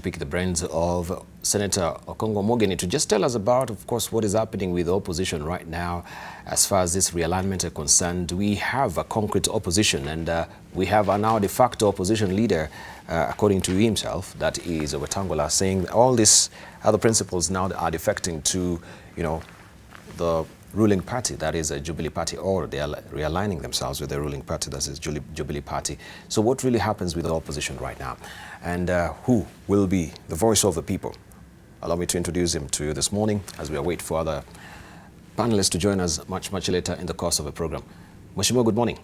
pick the brains of Senator Okongo Omogeni to just tell us about, of course, what is happening with the opposition right now as far as this realignment is concerned. We have a concrete opposition, and we have a now de facto opposition leader, according to himself, that is Wetangula, saying all these other principles now are defecting to, the ruling party, that is a Jubilee Party, or they are realigning themselves with the ruling party, that is Jubilee Party. So what really happens with the opposition right now? And who will be the voice of the people? Allow me to introduce him to you this morning as we await for other panelists to join us much later in the course of the program. Mheshimiwa, good morning.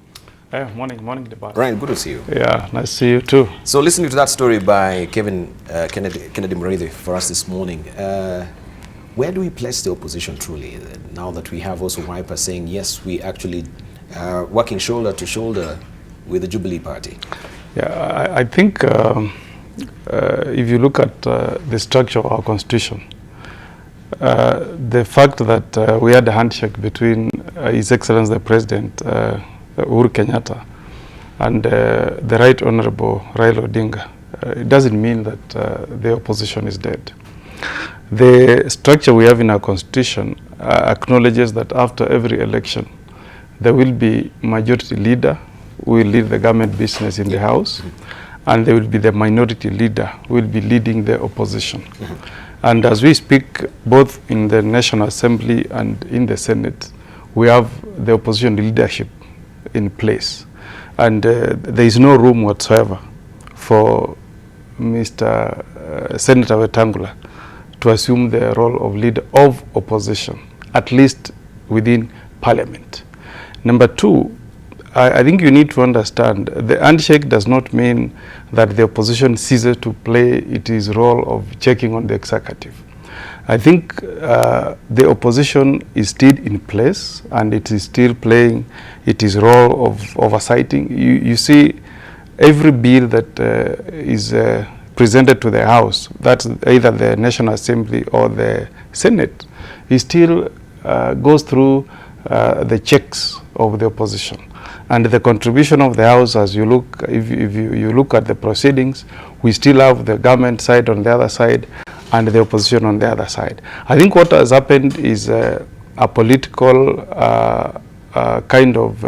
Morning, Debarl. Right, good to see you. Yeah, nice to see you too. So listening to that story by Kennedy Muriithi for us this morning, where do we place the opposition truly, now that we have also Wiper saying, yes, we actually are working shoulder to shoulder with the Jubilee Party? Yeah, I think if you look at the structure of our constitution, the fact that we had a handshake between His Excellency the President, Uhuru Kenyatta, and the Right Honorable Raila Odinga, it doesn't mean that the opposition is dead. The structure we have in our constitution acknowledges that after every election, there will be majority leader who will lead the government business in the House, and there will be the minority leader who will be leading the opposition. And as we speak, both in the National Assembly and in the Senate, we have the opposition leadership in place. And there is no room whatsoever for Mr. Senator Wetangula to assume the role of leader of opposition, at least within Parliament. Number two, I think you need to understand the handshake does not mean that the opposition ceases to play its role of checking on the executive. I think the opposition is still in place, and it is still playing its role of oversighting. You see, every bill that is presented to the House, that's either the National Assembly or the Senate, it still goes through the checks of the opposition. And the contribution of the House, as you look, if you look at the proceedings, we still have the government side on the other side and the opposition on the other side. I think what has happened is a political kind of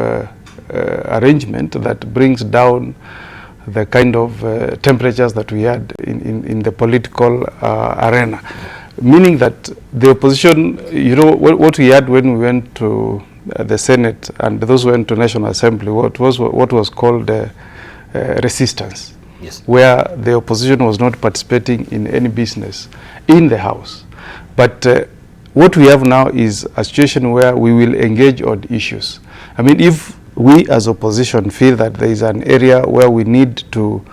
arrangement that brings down the kind of temperatures that we had in the political arena. Meaning that the opposition, what we had when we went to the Senate and those who went to National Assembly, what was called resistance. Yes. Where the opposition was not participating in any business in the House. But what we have now is a situation where we will engage on issues. I mean, if we as opposition feel that there is an area where we need to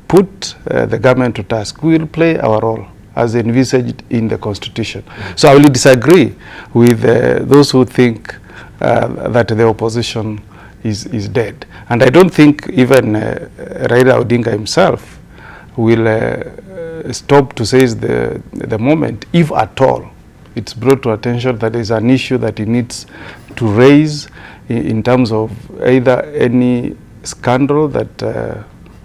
put the government to task, we will play our role as envisaged in the Constitution. So I will disagree with those who think that the opposition is dead. And I don't think even Raila Odinga himself will stop to seize the moment, if at all it's brought to attention that there is an issue that he needs to raise in terms of either any scandal that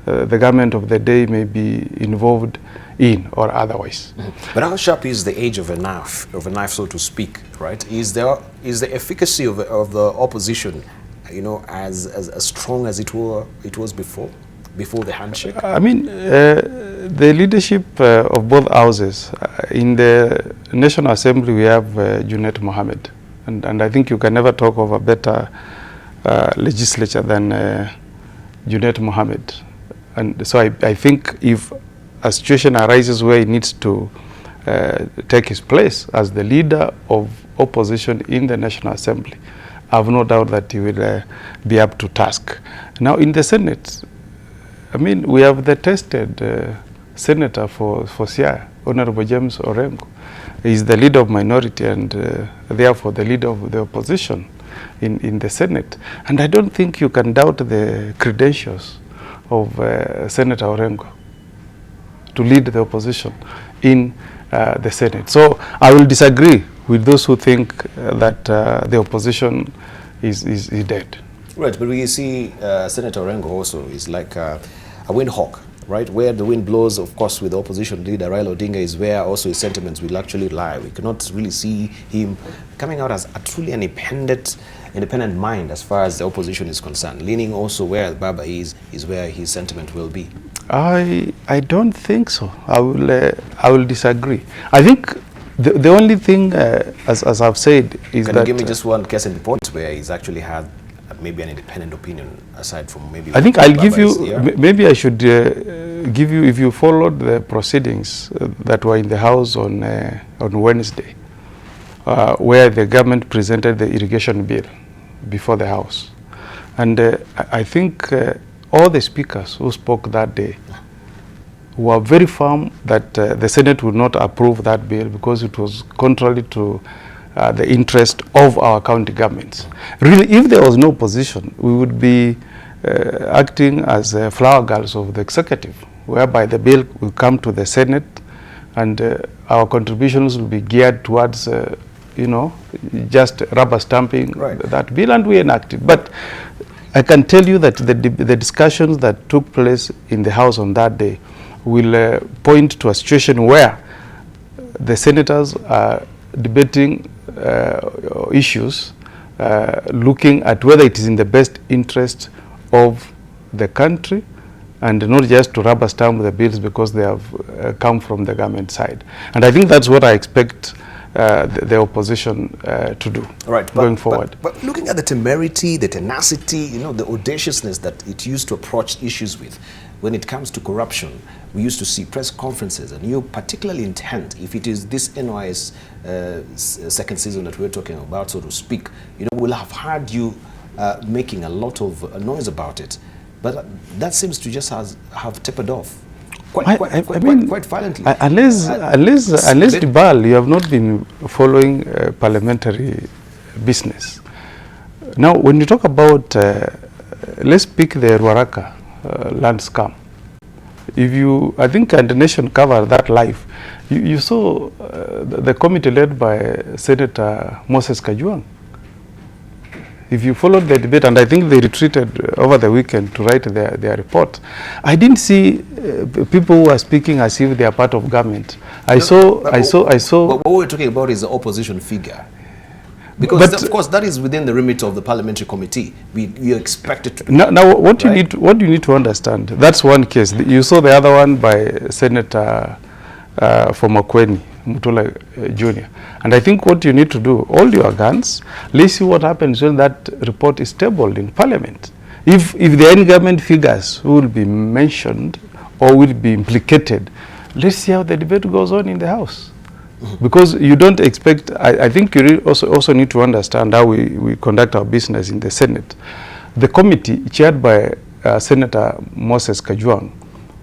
the government of the day may be involved in or otherwise. But how sharp is the edge of a knife, so to speak, right? Is the efficacy of the opposition, as strong as it was before the handshake? I mean, the leadership of both houses, in the National Assembly we have Junet Mohammed, and I think you can never talk of a better legislature than Junet Mohammed. And so I think if a situation arises where he needs to take his place as the leader of opposition in the National Assembly, I have no doubt that he will be up to task. Now in the Senate, I mean, we have the tested senator for Siaya, Honorable James Orengo. He is the leader of minority and therefore the leader of the opposition in the Senate. And I don't think you can doubt the credentials of Senator Orengo to lead the opposition in the Senate. So I will disagree with those who think that the opposition is dead. Right, but we see Senator Orengo also is like a windhawk right? Where the wind blows, of course, with the opposition leader Raila Odinga is where also his sentiments will actually lie. We cannot really see him coming out as a truly independent mind as far as the opposition is concerned. Leaning also where Baba is where his sentiment will be. I don't think so. I will disagree. I think the only thing, as I've said, is Can that... you give me just one case in point where he's actually had maybe an independent opinion aside from maybe... I think I'll give you, maybe I should give you, if you followed the proceedings that were in the House on Wednesday, where the government presented the irrigation bill before the House. And I think all the speakers who spoke that day were very firm that the Senate would not approve that bill because it was contrary to the interest of our county governments. Really, if there was no opposition, we would be acting as flower girls of the executive, whereby the bill will come to the Senate and our contributions will be geared towards, you know, just rubber stamping that bill, and we enact it. But I can tell you that the discussions that took place in the House on that day will point to a situation where the senators are debating issues, looking at whether it is in the best interest of the country and not just to rubber stamp the bills because they have come from the government side. And I think that's what I expect the opposition to do going forward. But looking at the temerity, the tenacity, you know, the audaciousness that it used to approach issues with, when it comes to corruption, we used to see press conferences, and you particularly intent, if it is this NYS second season that we're talking about, so to speak, you know, we'll have heard you making a lot of noise about it. But that seems to just have tapered off quite violently. Unless Debarl, you have not been following parliamentary business. Now, when you talk about, let's pick the Ruaraka land scam. If you, I think, and the Nation covered that live, you saw the committee led by Senator Moses Kajwang. If you followed the debate, and I think they retreated over the weekend to write their report, I didn't see people who are speaking as if they are part of government. I saw. What we're talking about is the opposition figure, because of course that is within the remit of the parliamentary committee. We expect it to be. Now, what you need to understand. That's one case. You saw the other one by Senator from Makueni, Mutula Jr. And I think what you need to do, hold your guns. Let's see what happens when that report is tabled in Parliament. If there are any government figures who will be mentioned or will be implicated, let's see how the debate goes on in the House. Because you don't expect, I think you also need to understand how we conduct our business in the Senate. The committee, chaired by Senator Moses Kajwang,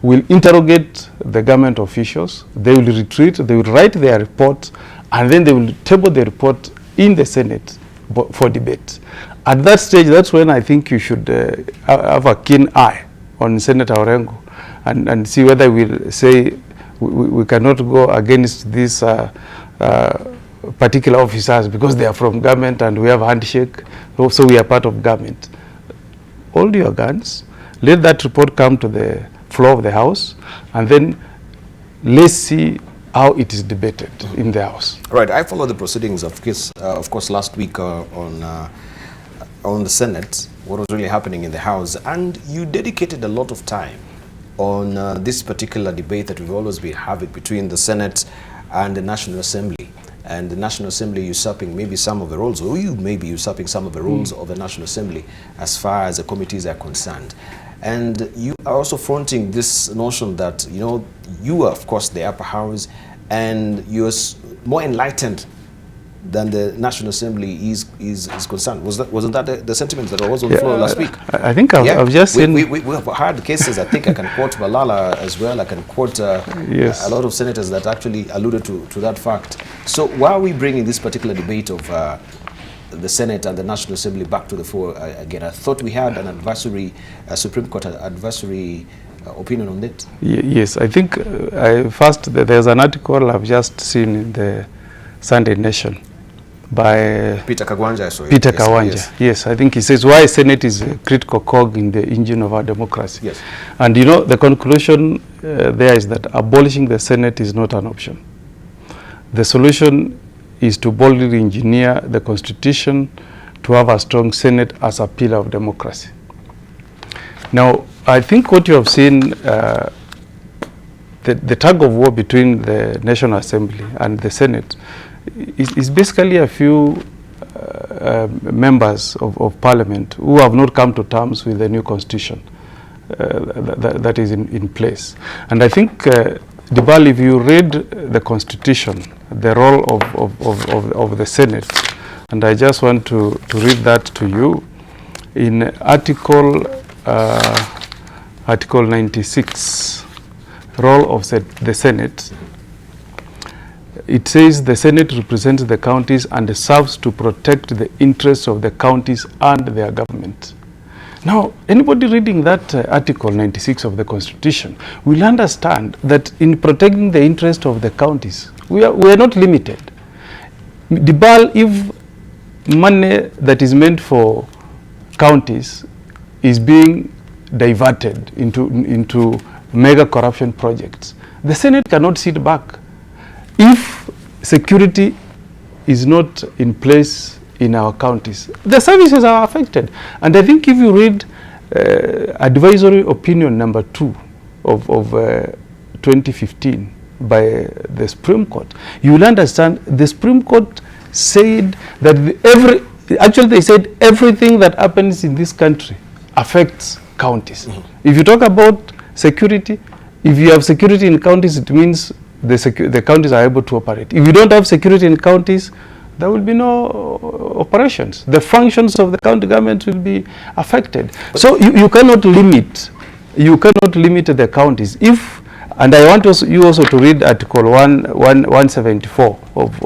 will interrogate the government officials, they will retreat, they will write their report, and then they will table the report in the Senate for debate. At that stage, that's when I think you should have a keen eye on Senator Orengo and see whether we'll say we cannot go against these particular officers because they are from government and we have a handshake, so we are part of government. Hold your guns, let that report come to the floor of the House, and then let's see how it is debated in the House. Right. I followed the proceedings of course last week on the Senate, what was really happening in the House, and you dedicated a lot of time on this particular debate that we've always been having between the Senate and the National Assembly, and the National Assembly usurping maybe some of the roles, or you may be usurping some of the roles of the National Assembly as far as the committees are concerned. And you are also fronting this notion that, you know, you are, of course, the upper house, and you're more enlightened than the National Assembly is concerned. Wasn't that the sentiment that was on the floor last week? I think I've just seen... We have heard cases. I think I can quote Malala as well. I can quote yes, a lot of senators that actually alluded to that fact. So why are we bringing this particular debate of the Senate and the National Assembly back to the fore again? I thought we had an advisory, Supreme Court advisory opinion on that. Yes, I think first there's an article I've just seen in the Sunday Nation by Peter Kawanja. Peter Kawanja. Yes, I think he says why Senate is a critical cog in the engine of our democracy. Yes. And you know, the conclusion there is that abolishing the Senate is not an option. The solution is to boldly engineer the Constitution to have a strong Senate as a pillar of democracy. Now, I think what you have seen, the tug of war between the National Assembly and the Senate is basically a few members of Parliament who have not come to terms with the new Constitution that is in place. And I think, Debarl, if you read the Constitution, the role of the Senate, and I just want to read that to you, in Article 96, role of the Senate, it says the Senate represents the counties and serves to protect the interests of the counties and their government. Now, anybody reading that Article 96 of the Constitution will understand that in protecting the interest of the counties, we are not limited. Debarl, if money that is meant for counties is being diverted into mega corruption projects, the Senate cannot sit back. If security is not in place in our counties, the services are affected. And I think if you read advisory opinion number 2 of 2015 by the Supreme Court, you will understand the Supreme Court said that actually they said everything that happens in this country affects counties. If you talk about security, if you have security in counties, it means the counties are able to operate. If you don't have security in counties, there will be no operations. The functions of the county government will be affected. So you cannot limit the counties. And I want you also to read Article 174 of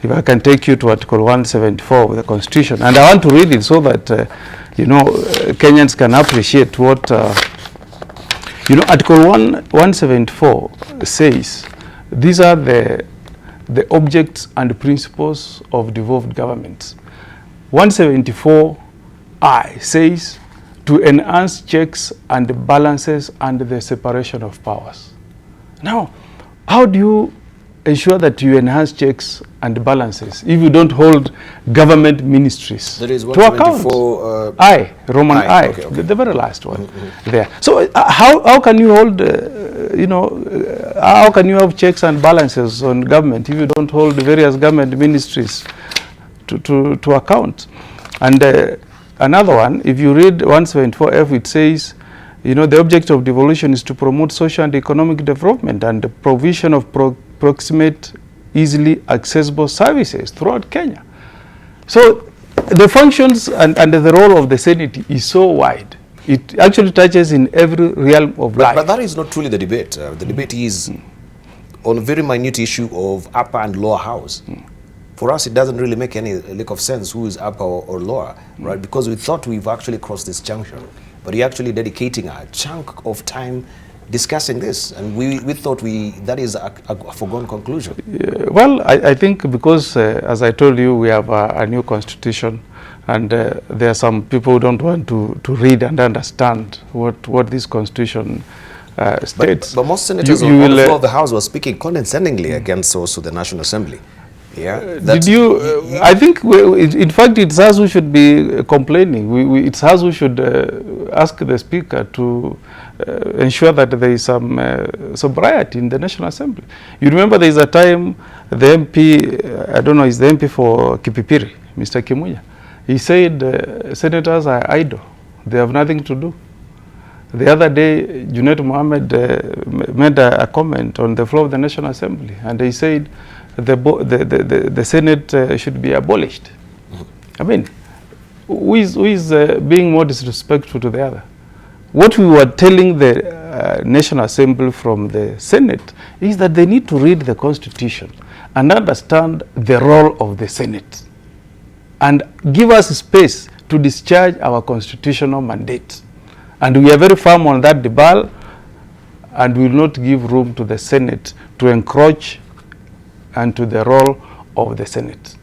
if I can take you to Article 174 of the Constitution, and I want to read it so that Kenyans can appreciate what Article 174 says. These are the objects and principles of devolved governments. 174I says to enhance checks and balances and the separation of powers. Now, how do you ensure that you enhance checks and balances if you don't hold government ministries to account? Roman I, okay. The very last one there. So how can you hold, how can you have checks and balances on government if you don't hold various government ministries to account? And another one, if you read 174F, it says, the object of devolution is to promote social and economic development and the provision of proximate, easily accessible services throughout Kenya. So the functions and the role of the Senate is so wide. It actually touches in every realm of life. But that is not truly the debate. The debate is on a very minute issue of upper and lower house. For us, it doesn't really make any lick of sense who is upper or lower, right? Because we thought we've actually crossed this junction. But you're actually dedicating a chunk of time discussing this, and we thought that is a foregone conclusion. Well, I think because, as I told you, we have a new constitution, and there are some people who don't want to read and understand what this constitution states. But most senators on the floor of the House were speaking condescendingly against also the National Assembly. Yeah. I think, in fact, it's us who should be complaining. It's us who should ask the Speaker to ensure that there is some sobriety in the National Assembly. You remember there is a time the MP, I don't know, is the MP for Kipipiri, Mr. Kimunya, he said senators are idle. They have nothing to do. The other day, Junet Mohammed made a comment on the floor of the National Assembly, and he said the Senate should be abolished. I mean, who is being more disrespectful to the other? What we were telling the National Assembly from the Senate is that they need to read the Constitution and understand the role of the Senate and give us space to discharge our constitutional mandate. And we are very firm on that, Debarl, and will not give room to the Senate to encroach and to the role of the Senate.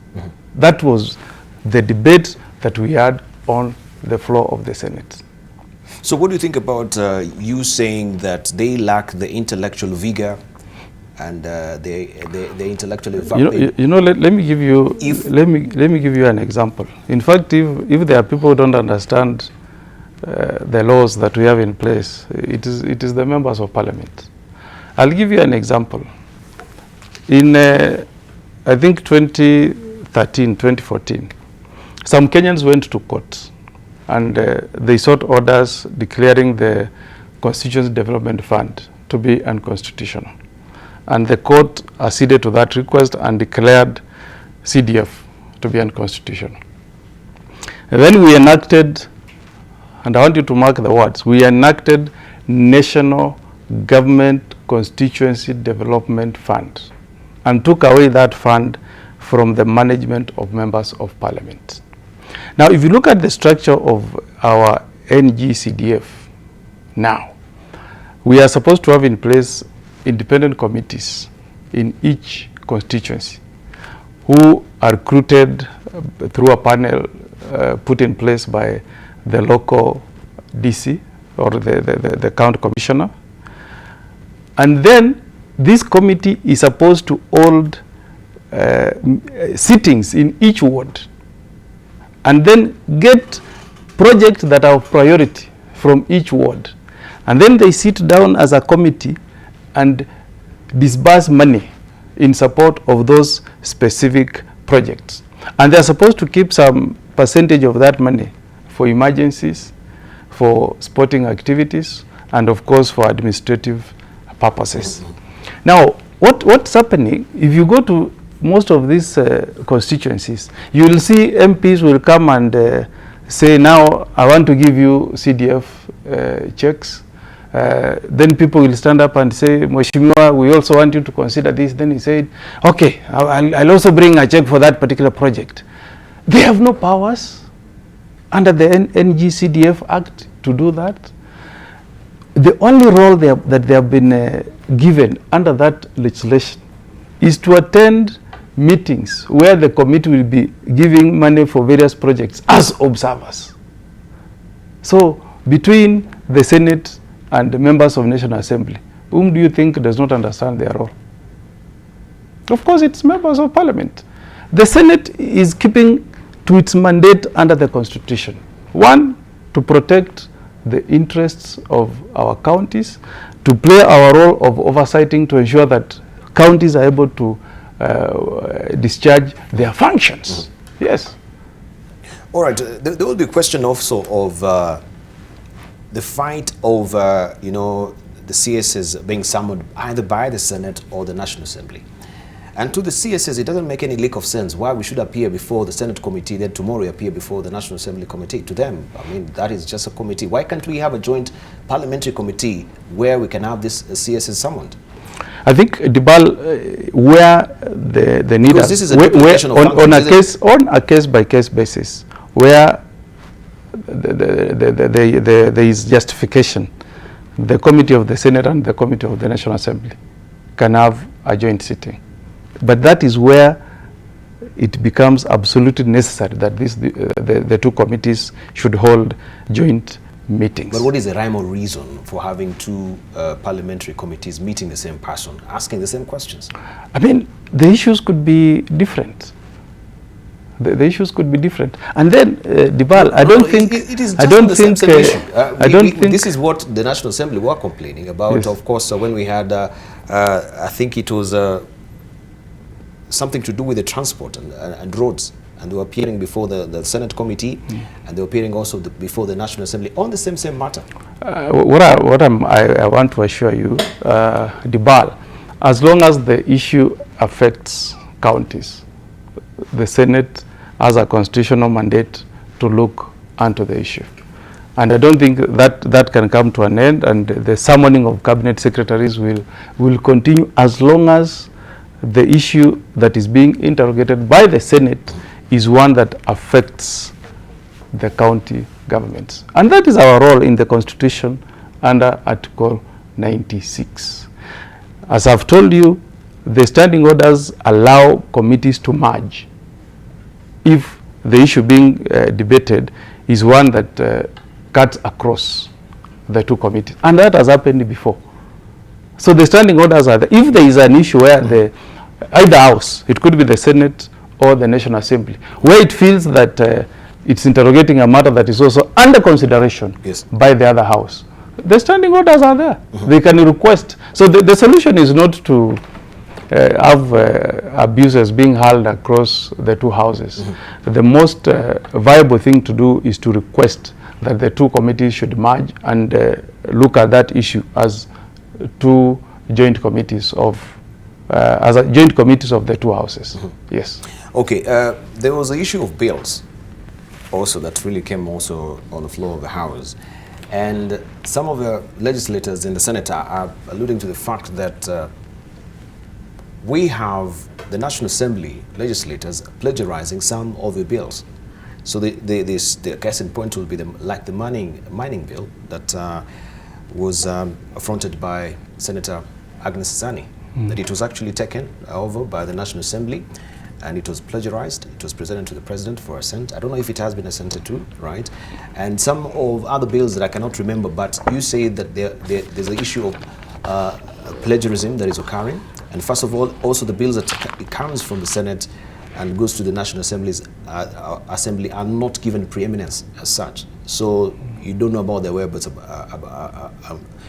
That was the debate that we had on the floor of the Senate. So what do you think about you saying that they lack the intellectual vigor and the intellectual let me give you let me give you an example. In fact, if there are people who don't understand the laws that we have in place, it is the members of parliament. I'll give you an example. In I think 2013, 2014, some Kenyans went to court and they sought orders declaring the Constituency Development Fund to be unconstitutional. And the court acceded to that request and declared CDF to be unconstitutional. And then we enacted, and I want you to mark the words, we enacted National Government Constituency Development Fund and took away that fund from the management of members of parliament. Now, if you look at the structure of our NGCDF now, we are supposed to have in place independent committees in each constituency who are recruited through a panel put in place by the local DC or the county commissioner. And then this committee is supposed to hold sittings in each ward and then get projects that are of priority from each ward. And then they sit down as a committee and disburse money in support of those specific projects. And they're supposed to keep some percentage of that money for emergencies, for sporting activities, and of course for administrative purposes. Now, what's happening, if you go to most of these constituencies, you will see MPs will come and say, now I want to give you CDF checks. Then people will stand up and say, Mheshimiwa, we also want you to consider this. Then he said, okay, I'll also bring a check for that particular project. They have no powers under the NGCDF Act to do that. The only role that they have been given under that legislation is to attend meetings where the committee will be giving money for various projects as observers. So between the Senate and the members of National Assembly, whom do you think does not understand their role? Of course, it's members of parliament. The Senate is keeping to its mandate under the Constitution. One, to protect the interests of our counties, to play our role of oversighting to ensure that counties are able to discharge their functions. Yes. All right. There will be a question also of the fight over, the CSs being summoned either by the Senate or the National Assembly. And to the CSs, it doesn't make any lick of sense why we should appear before the Senate committee, then tomorrow appear before the National Assembly committee. To them, I mean, that is just a committee. Why can't we have a joint parliamentary committee where we can have this CSs summoned? I think, Debarl, where the need this is a on a case-by-case basis, where there is justification, the committee of the Senate and the committee of the National Assembly can have a joint sitting. But that is where it becomes absolutely necessary that the two committees should hold joint meetings. But what is the rhyme or reason for having two parliamentary committees meeting the same person, asking the same questions? I mean, the issues could be different. The issues could be different. And then, Debarl, I don't think... It is just the same issue. This is what the National Assembly were complaining about. Yes. Of course, when we had, I think it was something to do with the transport and roads. And they were appearing before the Senate committee, and they were appearing also before the National Assembly on the same matter. What I want to assure you, Debarl, as long as the issue affects counties, the Senate has a constitutional mandate to look onto the issue. And I don't think that can come to an end, and the summoning of cabinet secretaries will continue as long as the issue that is being interrogated by the Senate is one that affects the county governments. And that is our role in the Constitution under Article 96. As I've told you, the standing orders allow committees to merge. if the issue being debated is one that cuts across the two committees. And that has happened before. So the standing orders are there. If there is an issue where either house, it could be the Senate or the National Assembly, where it feels that it's interrogating a matter that is also under consideration by the other house, the standing orders are there. They can request. So the solution is not to have abuses being hurled across the two houses. The most viable thing to do is to request that the two committees should merge and look at that issue as two joint committees of joint committees of the two houses. Yes. Okay. There was an issue of bills also that really came also on the floor of the House, and some of the legislators in the Senate are alluding to the fact that we have the National Assembly legislators plagiarizing some of the bills. So the case in point will be like the mining bill that was affronted by Senator Agnes Sani, that it was actually taken over by the National Assembly and it was plagiarized. It was presented to the President for assent. I don't know if it has been assented to, right? And some of other bills that I cannot remember, but you say that there's an issue of plagiarism that is occurring. And first of all, also the bills that it comes from the Senate and goes to the National Assembly are not given preeminence as such. So you don't know about the whereabouts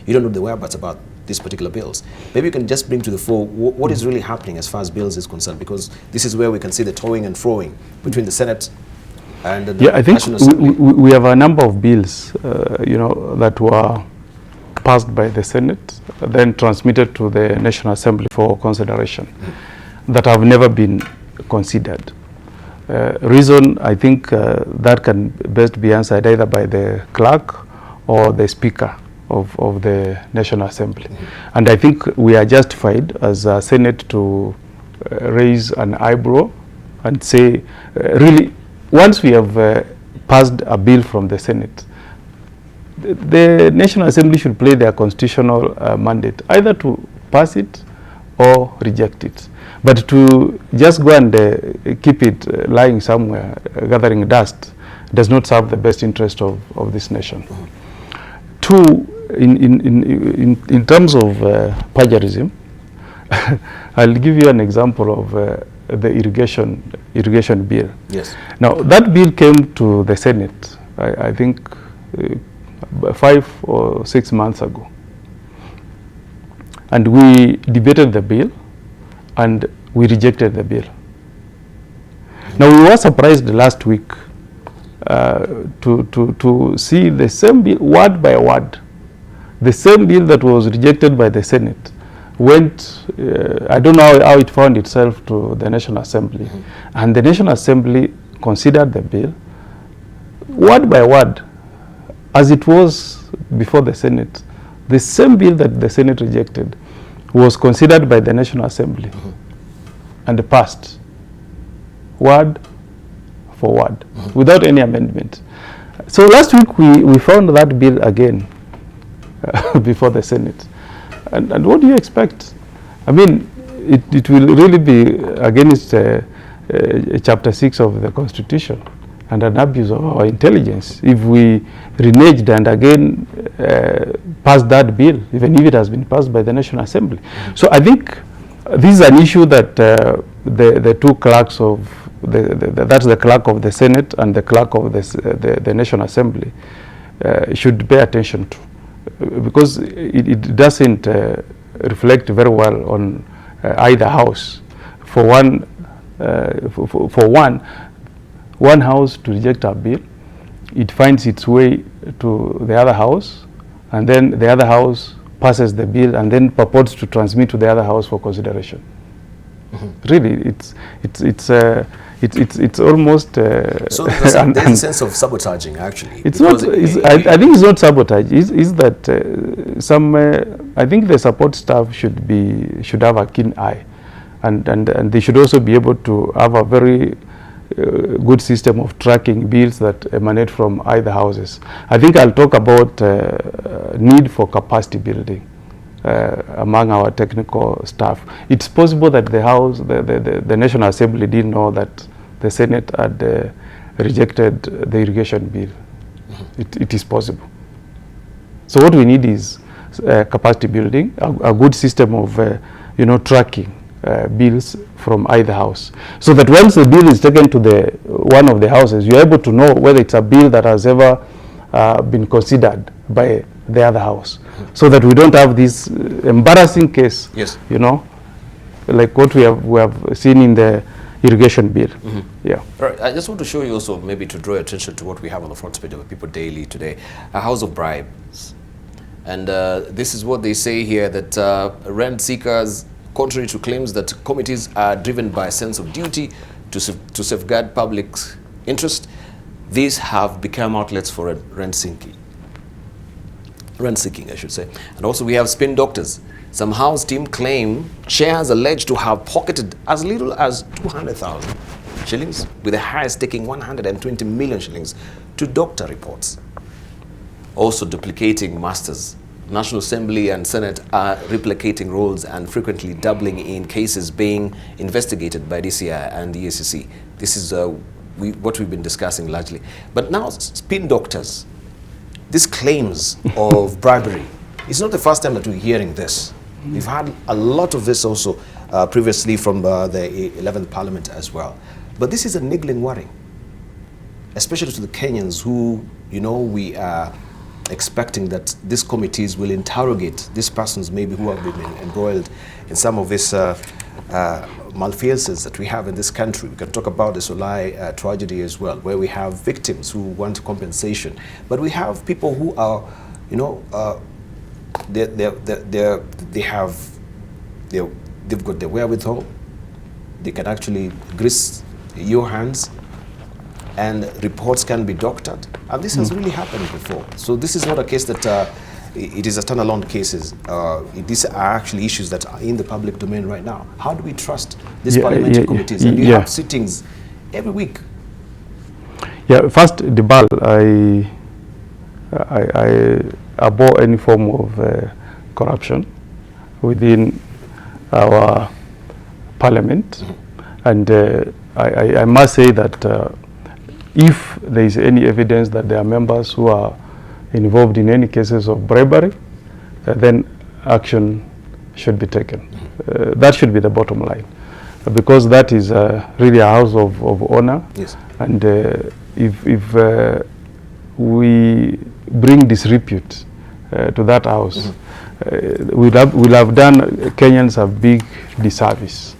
you don't know the whereabouts about these particular bills. Maybe you can just bring to the fore what is really happening as far as bills is concerned, because this is where we can see the toing and froing between the Senate and the National Assembly. We have a number of bills, that were passed by the Senate, then transmitted to the National Assembly for consideration, that have never been considered. Reason, I think, that can best be answered either by the clerk or the Speaker of the National Assembly. And I think we are justified as a Senate to raise an eyebrow and say, really, once we have passed a bill from the Senate, the National Assembly should play their constitutional mandate, either to pass it or reject it. But to just go and keep it lying somewhere, gathering dust, does not serve the best interest of this nation. Two, in terms of plagiarism, I'll give you an example of the irrigation bill. Yes. Now, that bill came to the Senate, I think, 5 or 6 months ago. And we debated the bill and we rejected the bill. Now, we were surprised last week to see the same bill, word by word. The same bill that was rejected by the Senate went, I don't know how it found itself to the National Assembly. And the National Assembly considered the bill, word by word, as it was before the Senate. The same bill that the Senate rejected was considered by the National Assembly and passed, word for word, without any amendment. So last week we found that bill again before the Senate. And what do you expect? I mean, it will really be against Chapter 6 of the Constitution and an abuse of our intelligence if we reneged and again passed that bill, even if it has been passed by the National Assembly. So I think this is an issue that the two clerks of that's the clerk of the Senate and the clerk of the National Assembly should pay attention to, because it doesn't reflect very well on either house. For one house to reject a bill, it finds its way to the other house, and then the other house passes the bill and then purports to transmit to the other house for consideration. Really, it's almost. So there's a sense of sabotaging, actually. It's not. I think it's not sabotage. Is that some? I think the support staff should have a keen eye, and they should also be able to have a very good system of tracking bills that emanate from either houses. I think I'll talk about need for capacity building among our technical staff. It's possible that the National Assembly didn't know that the Senate had rejected the irrigation bill. It is possible. So what we need is capacity building, a good system of tracking bills from either house, so that once the bill is taken to the one of the houses, you're able to know whether it's a bill that has ever been considered by the other house, so that we don't have this embarrassing case, yes, like what we have seen in the irrigation bill. Yeah. All right. I just want to show you also, maybe to draw attention to what we have on the front page of People Daily today, a house of bribes. And this is what they say here, that rent seekers, contrary to claims that committees are driven by a sense of duty to safeguard public interest, these have become outlets for rent seeking, I should say. And also we have spin doctors. Some house team claim shares alleged to have pocketed as little as 200,000 shillings, with the highest taking 120 million shillings to doctor reports. Also duplicating masters. National Assembly and Senate are replicating roles and frequently doubling in cases being investigated by DCI and the EACC. This is what we've been discussing largely. But now, spin doctors, these claims of bribery, it's not the first time that we're hearing this. We've had a lot of this also previously from the 11th Parliament as well. But this is a niggling worry, especially to the Kenyans who, we are expecting that these committees will interrogate these persons maybe who have been embroiled in some of these malfeasance that we have in this country. We can talk about the Solai tragedy as well, where we have victims who want compensation. But we have people who are, they've got the wherewithal. They can actually grease your hands, and reports can be doctored. And this has really happened before. So this is not a case that it is a standalone cases. These are actually issues that are in the public domain right now. How do we trust these parliamentary committees? And you have sittings every week. Yeah, first, Debarl, I abhor any form of corruption within our parliament. And I must say that if there is any evidence that there are members who are involved in any cases of bribery, then action should be taken. That should be the bottom line, because that is really a house of honor. Yes. And if we bring disrepute to that house, we'll have done Kenyans a big disservice.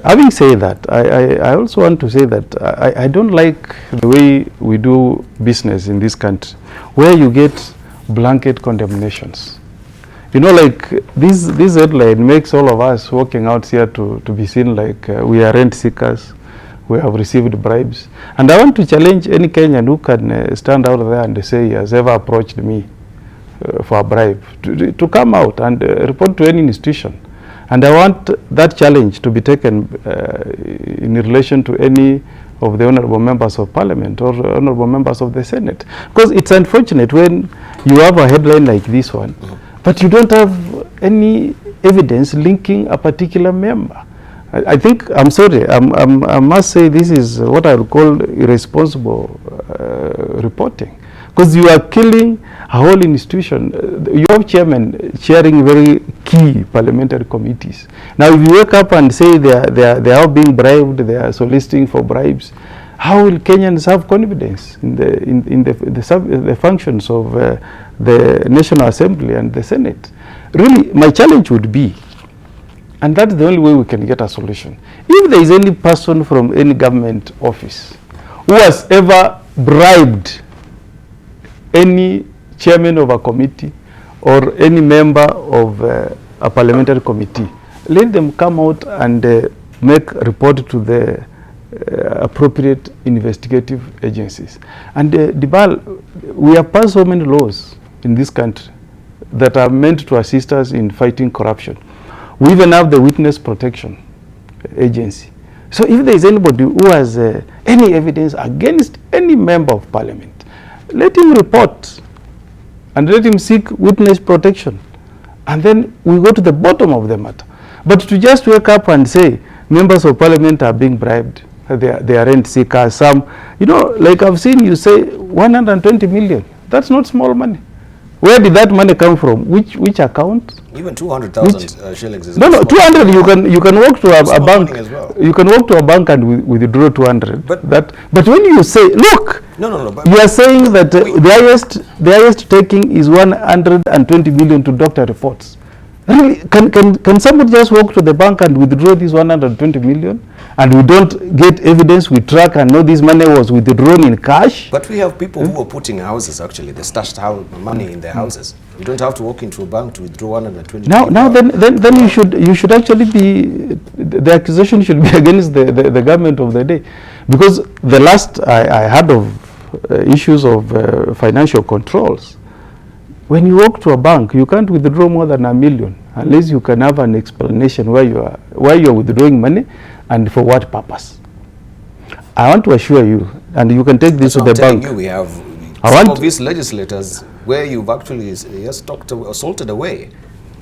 Having said that, I also want to say that I don't like the way we do business in this country, where you get blanket condemnations. Like this headline makes all of us walking out here to be seen like we are rent seekers, we have received bribes. And I want to challenge any Kenyan who can stand out there and say he has ever approached me for a bribe to come out and report to any institution. And I want that challenge to be taken in relation to any of the honorable members of parliament or honorable members of the Senate. Because it's unfortunate when you have a headline like this one, but you don't have any evidence linking a particular member. I think, I'm sorry, I must say this is what I would call irresponsible reporting. Because you are killing a whole institution. You have chairmen chairing very key parliamentary committees. Now, if you wake up and say they are being bribed, they are soliciting for bribes, how will Kenyans have confidence in the functions of the National Assembly and the Senate? Really, my challenge would be, and that's the only way we can get a solution, if there is any person from any government office who has ever bribed any chairman of a committee or any member of a parliamentary committee, let them come out and make a report to the appropriate investigative agencies. And Debarl, we have passed so many laws in this country that are meant to assist us in fighting corruption. We even have the Witness Protection Agency. So if there is anybody who has any evidence against any member of parliament, let him report and let him seek witness protection. And then we go to the bottom of the matter. But to just wake up and say members of parliament are being bribed, they are rent seekers. Some, you know, like I've seen you say 120 million. That's not small money. Where did that money come from? Which account? Even 200,000 shillings is no, 200. You can walk to a bank as well. You can walk to a bank and withdraw 200. But when you say, look, no, you are saying that the highest taking is 120 million to doctor reports. Really, can somebody just walk to the bank and withdraw this 120 million? And we don't get evidence, we track and know this money was withdrawn in cash? But we have people who are putting houses, actually. They stashed money in their houses. You don't have to walk into a bank to withdraw 120 million. Now then you should actually be, the accusation should be against the government of the day. Because the last I heard of issues of financial controls, when you walk to a bank, you can't withdraw more than $1 million unless you can have an explanation why you're withdrawing money and for what purpose. I want to assure you, and you can take this to the bank. We have some of these legislators where you've actually assaulted away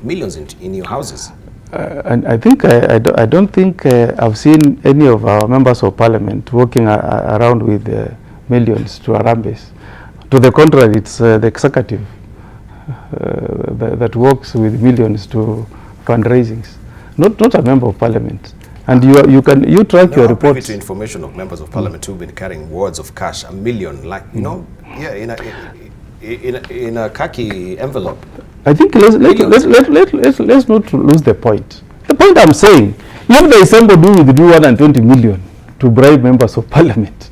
millions in your houses. And I think I don't think I've seen any of our members of parliament walking around with millions to Arambes. To the contrary, it's the executive that works with millions to fundraisings, not a member of parliament. And you track your reports. Privy to information of members of parliament who've been carrying wads of cash, $1 million, like in a khaki envelope. I think let's not lose the point. The point I'm saying, if there is somebody who withdrew 120 million to bribe members of parliament,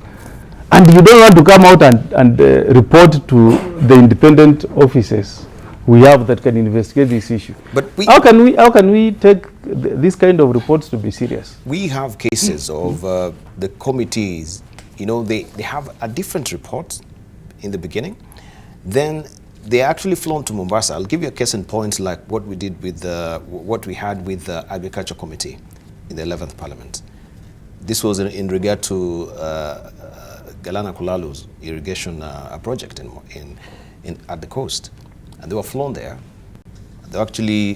and you don't want to come out and report to the independent offices we have that can investigate this issue. But how can we take this kind of reports to be serious? We have cases of the committees, you know, they have a different report in the beginning, then they actually flown to Mombasa. I'll give you a case in point, like what we did with what we had with the Agriculture Committee in the 11th Parliament. This was in regard to Galana Kulalu's irrigation project at the coast. And they were flown there. They were actually,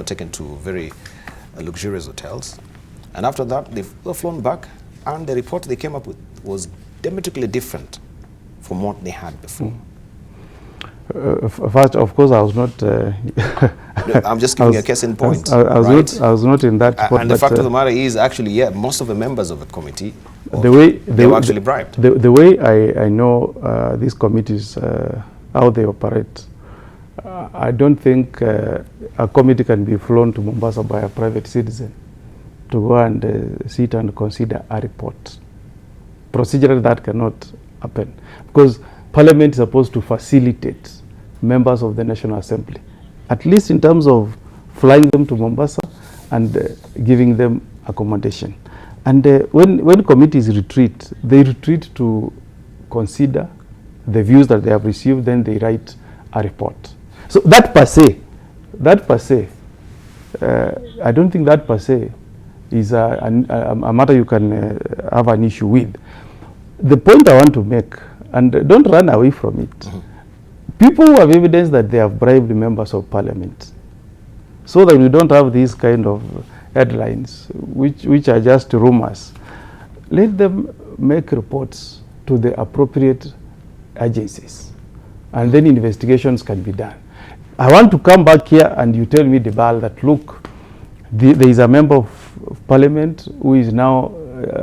taken to very luxurious hotels. And after that, they were flown back, and the report they came up with was diametrically different from what they had before. First, of course, I was not. No, I'm just giving you a case in point. I was not in that. And the fact of the matter is, actually, most of the members of the committee, they were actually bribed. The way I know these committees, how they operate, I don't think a committee can be flown to Mombasa by a private citizen to go and sit and consider a report. Procedurally, that cannot happen, because Parliament is supposed to facilitate members of the National Assembly, at least in terms of flying them to Mombasa and giving them accommodation. And when committees retreat, they retreat to consider the views that they have received, then they write a report. So that per se, I don't think that per se is a matter you can have an issue with. The point I want to make, and don't run away from it, people who have evidence that they have bribed members of parliament, so that we don't have these kind of headlines, which are just rumors, let them make reports to the appropriate agencies, and then investigations can be done. I want to come back here and you tell me, Debarl, that look, there is a member of parliament who is now,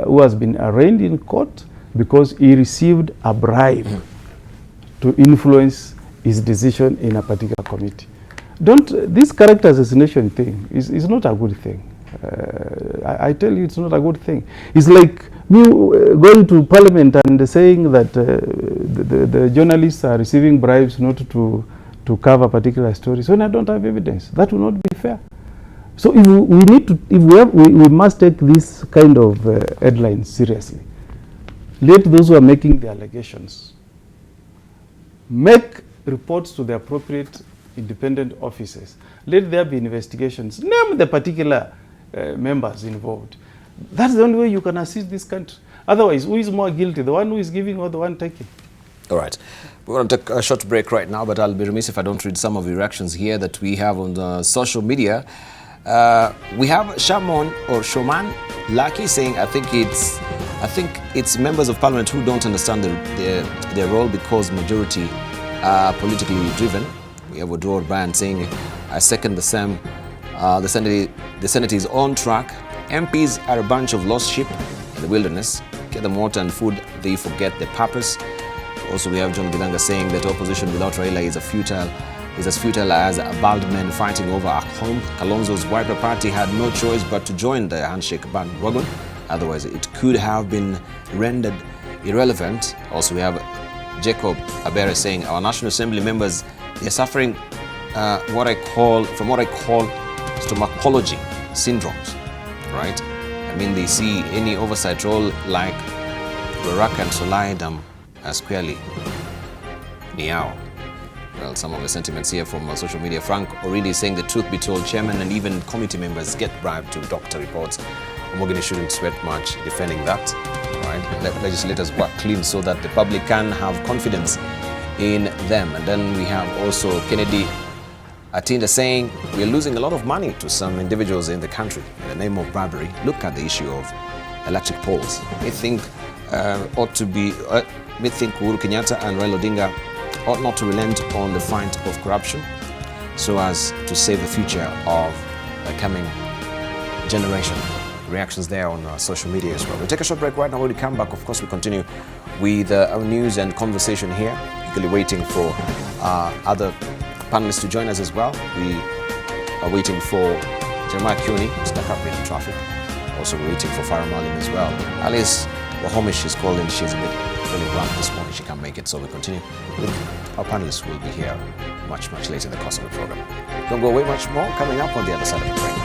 who has been arraigned in court because he received a bribe to influence his decision in a particular committee. This character assassination thing is not a good thing. I tell you, it's not a good thing. It's like me going to parliament and saying that the journalists are receiving bribes not to cover particular stories when I don't have evidence. That will not be fair. So if we must take this kind of headlines seriously. Let those who are making the allegations make reports to the appropriate independent offices. Let there be investigations. Name the particular members involved. That's the only way you can assist this country. Otherwise, who is more guilty, the one who is giving or the one taking? All right. We're going to take a short break right now, but I'll be remiss if I don't read some of the reactions here that we have on the social media. We have Shamon or Shoman Lucky saying, I think it's I think it's members of parliament who don't understand their role because majority are politically driven. We have Debarl Inea saying, I second the same. The Senate is on track. MPs are a bunch of lost sheep in the wilderness. Get them water and food, they forget the purpose. Also, we have John Gilanga saying that opposition without Raila is as futile as a bald man fighting over a home. Kalonzo's Wiper Party had no choice but to join the handshake bandwagon. Otherwise, it could have been rendered irrelevant. Also, we have Jacob Abere saying our National Assembly members, they're suffering from what I call stomachology syndromes, right? I mean, they see any oversight role like Ruaraka and Solai squarely Niao. Well, some of the sentiments here from social media. Frank already saying the truth be told, chairman and even committee members get bribed to doctor reports. Omogeni shouldn't sweat much defending that, right? Let legislators work clean so that the public can have confidence in them. And then we have also Kennedy Atinda saying we're losing a lot of money to some individuals in the country in the name of bribery. Look at the issue of electric poles. They think we think Uhuru Kenyatta and Raila Odinga ought not to relent on the fight of corruption so as to save the future of the coming generation. Reactions there on social media as well. We'll take a short break right now. When we come back, of course, we continue with our news and conversation here, eagerly waiting for other panelists to join us as well. We are waiting for Jeremiah Kioni, stuck up in traffic. Also waiting for Farah Malim as well. Alice Wahomish is calling. She's a bit feeling rough this morning. She can't make it, so we continue with our panelists. Will be here much later in the course of the program. Don't go away much more. Coming up on the other side of the break.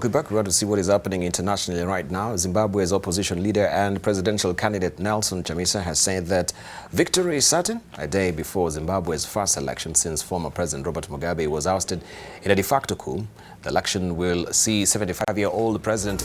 quickly back, we want to see what is happening internationally right now. Zimbabwe's opposition leader and presidential candidate Nelson Chamisa has said that victory is certain a day before Zimbabwe's first election since former President Robert Mugabe was ousted in a de facto coup. The election will see 75-year-old President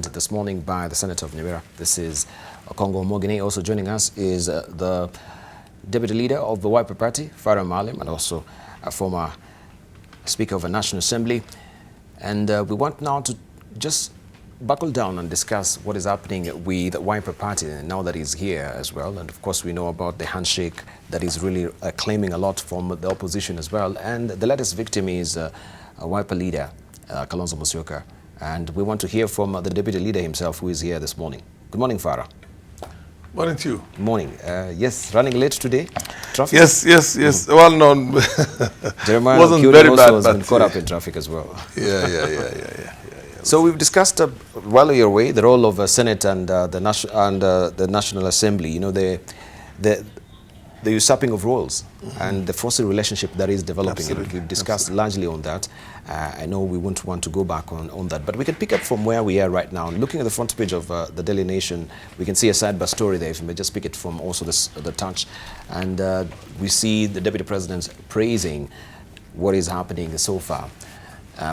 joined this morning by the Senator of Nyamira. This is Okongo Omogeni. Also joining us is the Deputy Leader of the Wiper Party, Farah Malim, and also a former Speaker of the National Assembly. And we want now to just buckle down and discuss what is happening with the Wiper Party now that he's here as well. And of course, we know about the handshake that is really claiming a lot from the opposition as well. And the latest victim is a Wiper leader, Kalonzo Musyoka. And we want to hear from the Deputy Leader himself, who is here this morning. Good morning, Farah. Morning to you. Morning. Yes, running late today? Traffic? Yes. Well, no. Jeremiah wasn't Kyuri very also bad, has but been caught up in traffic as well. Yeah. So we've discussed while you're away the role of Senate and the National Assembly. You know, the usurping of roles and the forcing relationship that is developing. And we've discussed largely on that. I know we won't want to go back on that, but we can pick up from where we are right now. Looking at the front page of the Daily Nation, we can see a sidebar story there. If you may just pick it from also the Touch, and we see the Deputy President praising what is happening so far.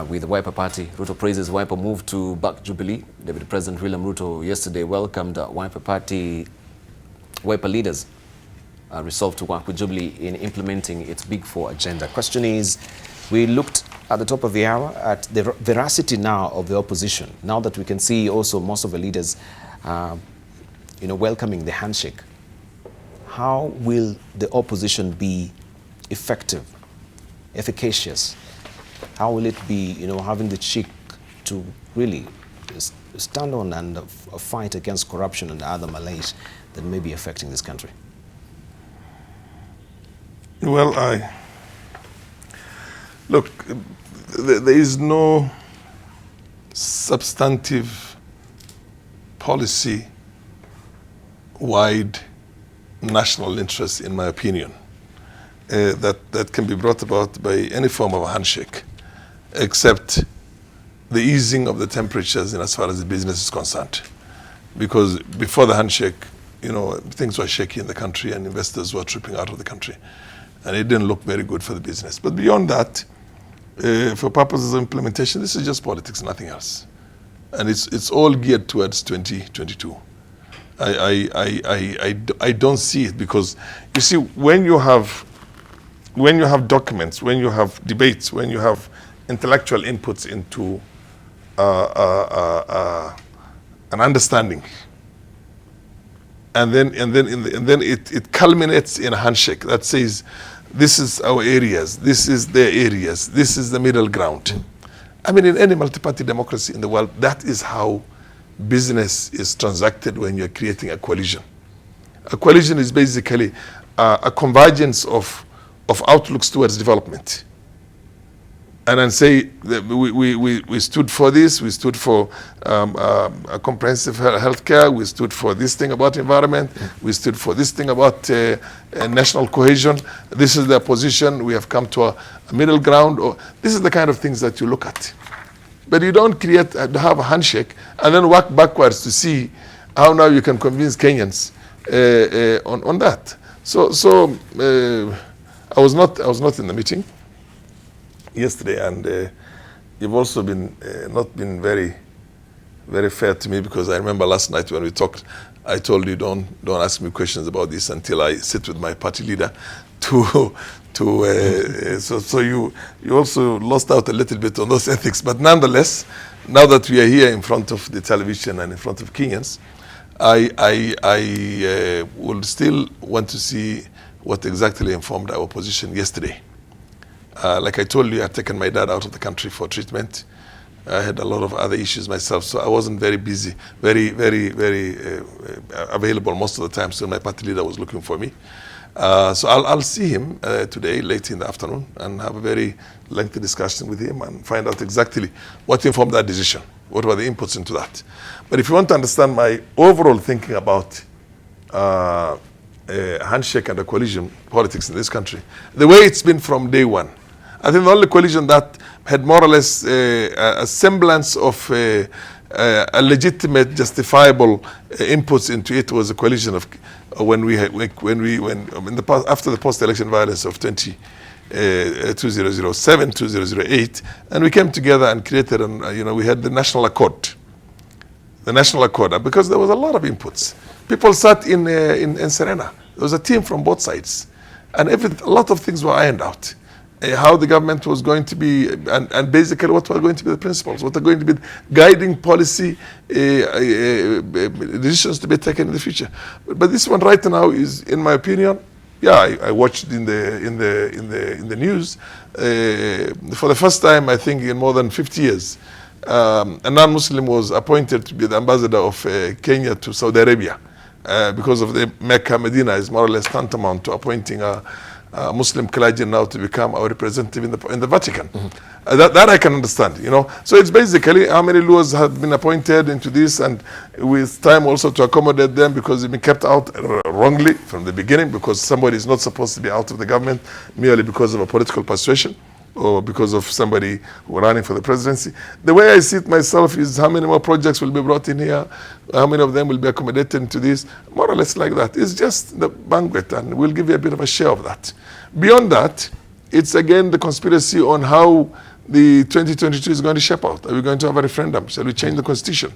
With the Wiper Party, Ruto praises Wiper move to back Jubilee. Deputy President William Ruto yesterday welcomed Wiper Party, Wiper leaders resolved to work with Jubilee in implementing its Big Four agenda. Question is, we looked at the top of the hour at the veracity now of the opposition, now that we can see also most of the leaders welcoming the handshake. How will the opposition be effective, efficacious? How will it be, having the cheek to really stand on and fight against corruption and other malaise that may be affecting this country? Well, look, there is no substantive policy-wide national interest, in my opinion, that can be brought about by any form of a handshake, except the easing of the temperatures in as far as the business is concerned. Because before the handshake, things were shaky in the country and investors were tripping out of the country. And it didn't look very good for the business. But beyond that, for purposes of implementation, this is just politics, nothing else. And it's all geared towards 2022. I don't see it, because you see, when you have documents, when you have debates, when you have intellectual inputs into an understanding, and then it culminates in a handshake that says, this is our areas, this is their areas, this is the middle ground. I mean, in any multi-party democracy in the world, that is how business is transacted when you're creating a coalition. A coalition is basically a convergence of outlooks towards development. And then say that we stood for this, we stood for a comprehensive health care, we stood for this thing about environment, we stood for this thing about national cohesion. This is their position, we have come to a middle ground. Or this is the kind of things that you look at. But you don't have a handshake and then work backwards to see how now you can convince Kenyans on that. So I was not in the meeting yesterday, and you've also been not been very fair to me, because I remember last night when we talked, I told you don't ask me questions about this until I sit with my party leader. So you also lost out a little bit on those ethics. But nonetheless, now that we are here in front of the television and in front of Kenyans, I will still want to see what exactly informed our position yesterday. Like I told you, I've taken my dad out of the country for treatment. I had a lot of other issues myself, so I wasn't very busy, very available most of the time, so my party leader was looking for me. So I'll see him today, late in the afternoon, and have a very lengthy discussion with him and find out exactly what informed that decision, what were the inputs into that. But if you want to understand my overall thinking about handshake and a coalition politics in this country, the way it's been from day one, I think the only coalition that had more or less a semblance of a legitimate, justifiable inputs into it was a coalition of when in the past, after the post-election violence of 2007, 2008, and we came together and created, we had the National Accord. the National Accord, because there was a lot of inputs. People sat in Serena. There was a team from both sides. And a lot of things were ironed out. How the government was going to be, and basically what were going to be the principles, what are going to be guiding policy decisions to be taken in the future. But this one right now is, in my opinion, yeah, I watched in the news for the first time, I think, in more than 50 years. A non-Muslim was appointed to be the ambassador of Kenya to Saudi Arabia because of the Mecca Medina is more or less tantamount to appointing a Muslim clergy now to become our representative in the Vatican. That I can understand, you know. So it's basically how many laws have been appointed into this, and with time also to accommodate them, because they've been kept out wrongly from the beginning, because somebody is not supposed to be out of the government merely because of a political persuasion or because of somebody who are running for the presidency. The way I see it myself is how many more projects will be brought in here, how many of them will be accommodated into this, more or less like that. It's just the banquet, and we'll give you a bit of a share of that. Beyond that, it's again the conspiracy on how the 2022 is going to shape out. Are we going to have a referendum? Shall we change the constitution?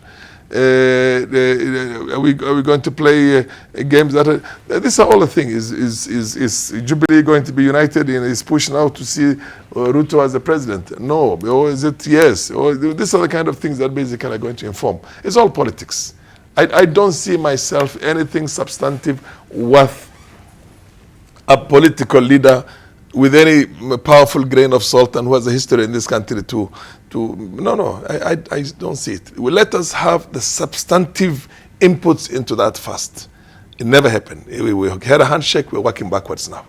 Are we going to play games that are, these are all the things. Is Jubilee going to be united in his push now to see Ruto as the president? No. Or is it yes? Or these are the kind of things that basically are going to inform. It's all politics. I don't see myself anything substantive worth a political leader with any powerful grain of salt and who has a history in this country I don't see it. Let us have the substantive inputs into that first. It never happened. We had a handshake, we're working backwards now.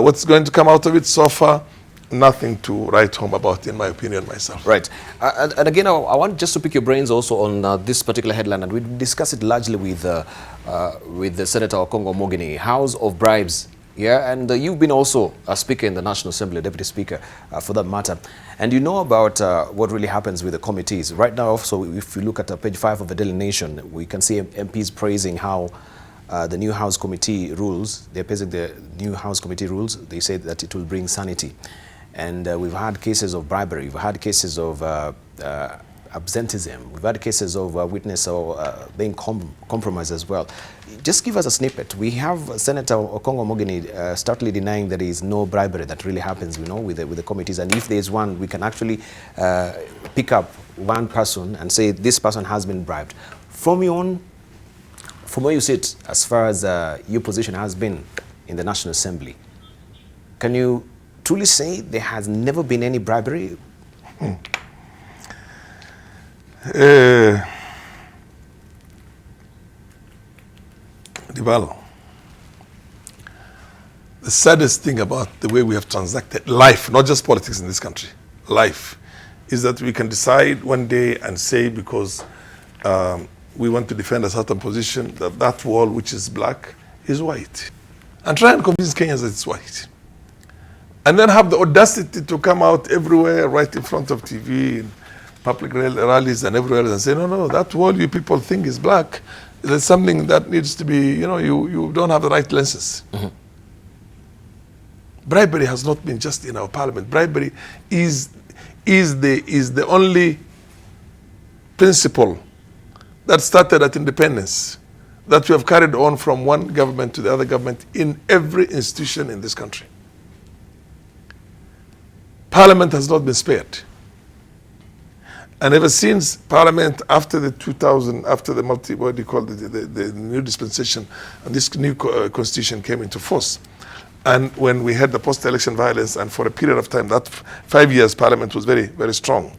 What's going to come out of it so far? Nothing to write home about, in my opinion, myself. Right. And again, I want just to pick your brains also on this particular headline, and we discuss it largely with the Senator Okongo Omogeni, House of Bribes. Yeah, and you've been also a speaker in the National Assembly, Deputy Speaker, for that matter. And you know about what really happens with the committees. Right now, so if you look at page 5 of the Daily Nation, we can see MPs praising how the new House Committee rules, they're praising the new House Committee rules. They say that it will bring sanity. And we've had cases of bribery, we've had cases of absenteeism, we've had cases of witness or being compromised as well. Just give us a snippet. We have Senator Okongo Omogeni stoutly denying there is no bribery that really happens, you know, with the committees. And if there is one, we can actually pick up one person and say this person has been bribed. From where you sit, as far as your position has been in the National Assembly, can you truly say there has never been any bribery? Debarl, the saddest thing about the way we have transacted life, not just politics in this country, life, is that we can decide one day and say, because we want to defend a certain position, that wall which is black is white. And try and convince Kenyans that it's white. And then have the audacity to come out everywhere, right in front of TV, in public rallies and everywhere else, and say, no, that wall you people think is black. There's something that needs to be, you know, you don't have the right lenses. Mm-hmm. Bribery has not been just in our parliament. Bribery is the only principle that started at independence, that we have carried on from one government to the other government in every institution in this country. Parliament has not been spared. And ever since Parliament, after the 2000, after the the new dispensation, and this new constitution came into force, and when we had the post-election violence, and for a period of time, that 5 years, Parliament was very, very strong.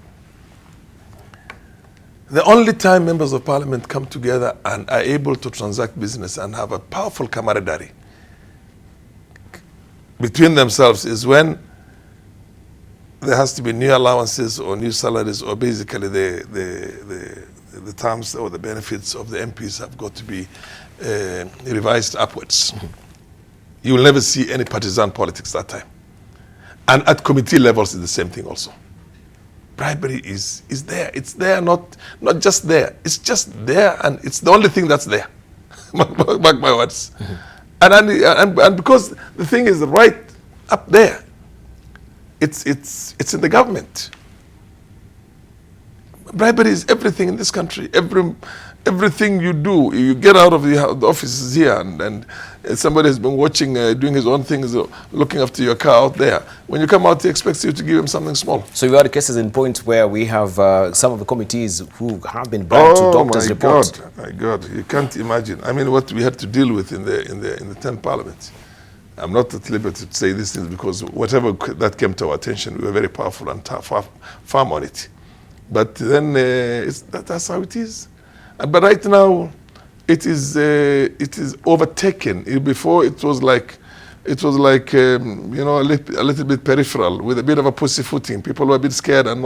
The only time members of Parliament come together and are able to transact business and have a powerful camaraderie between themselves is when there has to be new allowances or new salaries, or basically the terms or the benefits of the MPs have got to be revised upwards. Mm-hmm. You will never see any partisan politics that time. And at committee levels, it's the same thing also. Bribery is there. It's there, not just there. It's just there, and it's the only thing that's there. Mark my words. Mm-hmm. And because the thing is right up there, it's in the government. Bribery is everything in this country. Everything you do, you get out of the offices here, and somebody has been watching, doing his own things, looking after your car out there. When you come out, he expects you to give him something small. So you had cases in point where we have some of the committees who have been bribed to doctors' reports. My God, you can't imagine. I mean, what we had to deal with in the 10th Parliament. I'm not at liberty to say these things because whatever that came to our attention, we were very powerful and firm on it. But then that's how it is. But right now, it is overtaken. Before it was like you know, a little bit peripheral with a bit of a pussyfooting. People were a bit scared and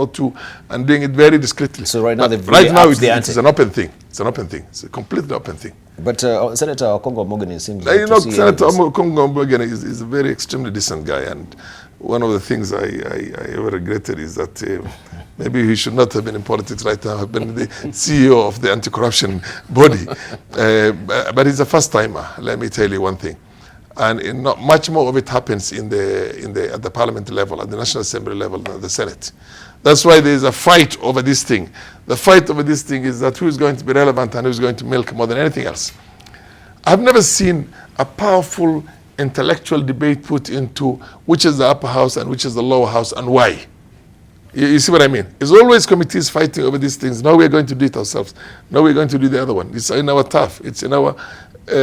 doing it very discreetly. So right now, it's an open thing. It's an open thing. It's a completely open thing. But Senator Okongo Omogeni seems like Senator Okongo Omogeni is a very extremely decent guy, and one of the things I ever regretted is that maybe he should not have been in politics right now, have been the CEO of the anti-corruption body. But he's a first-timer, let me tell you one thing. And not much more of it happens at the parliament level, at the National Assembly level, than the Senate. That's why there is a fight over this thing. The fight over this thing is that who is going to be relevant and who is going to milk more than anything else. I've never seen a powerful intellectual debate put into which is the upper house and which is the lower house and why. You see what I mean? It's always committees fighting over these things. No, we're going to do it ourselves. No, we're going to do the other one. It's in our turf. It's in our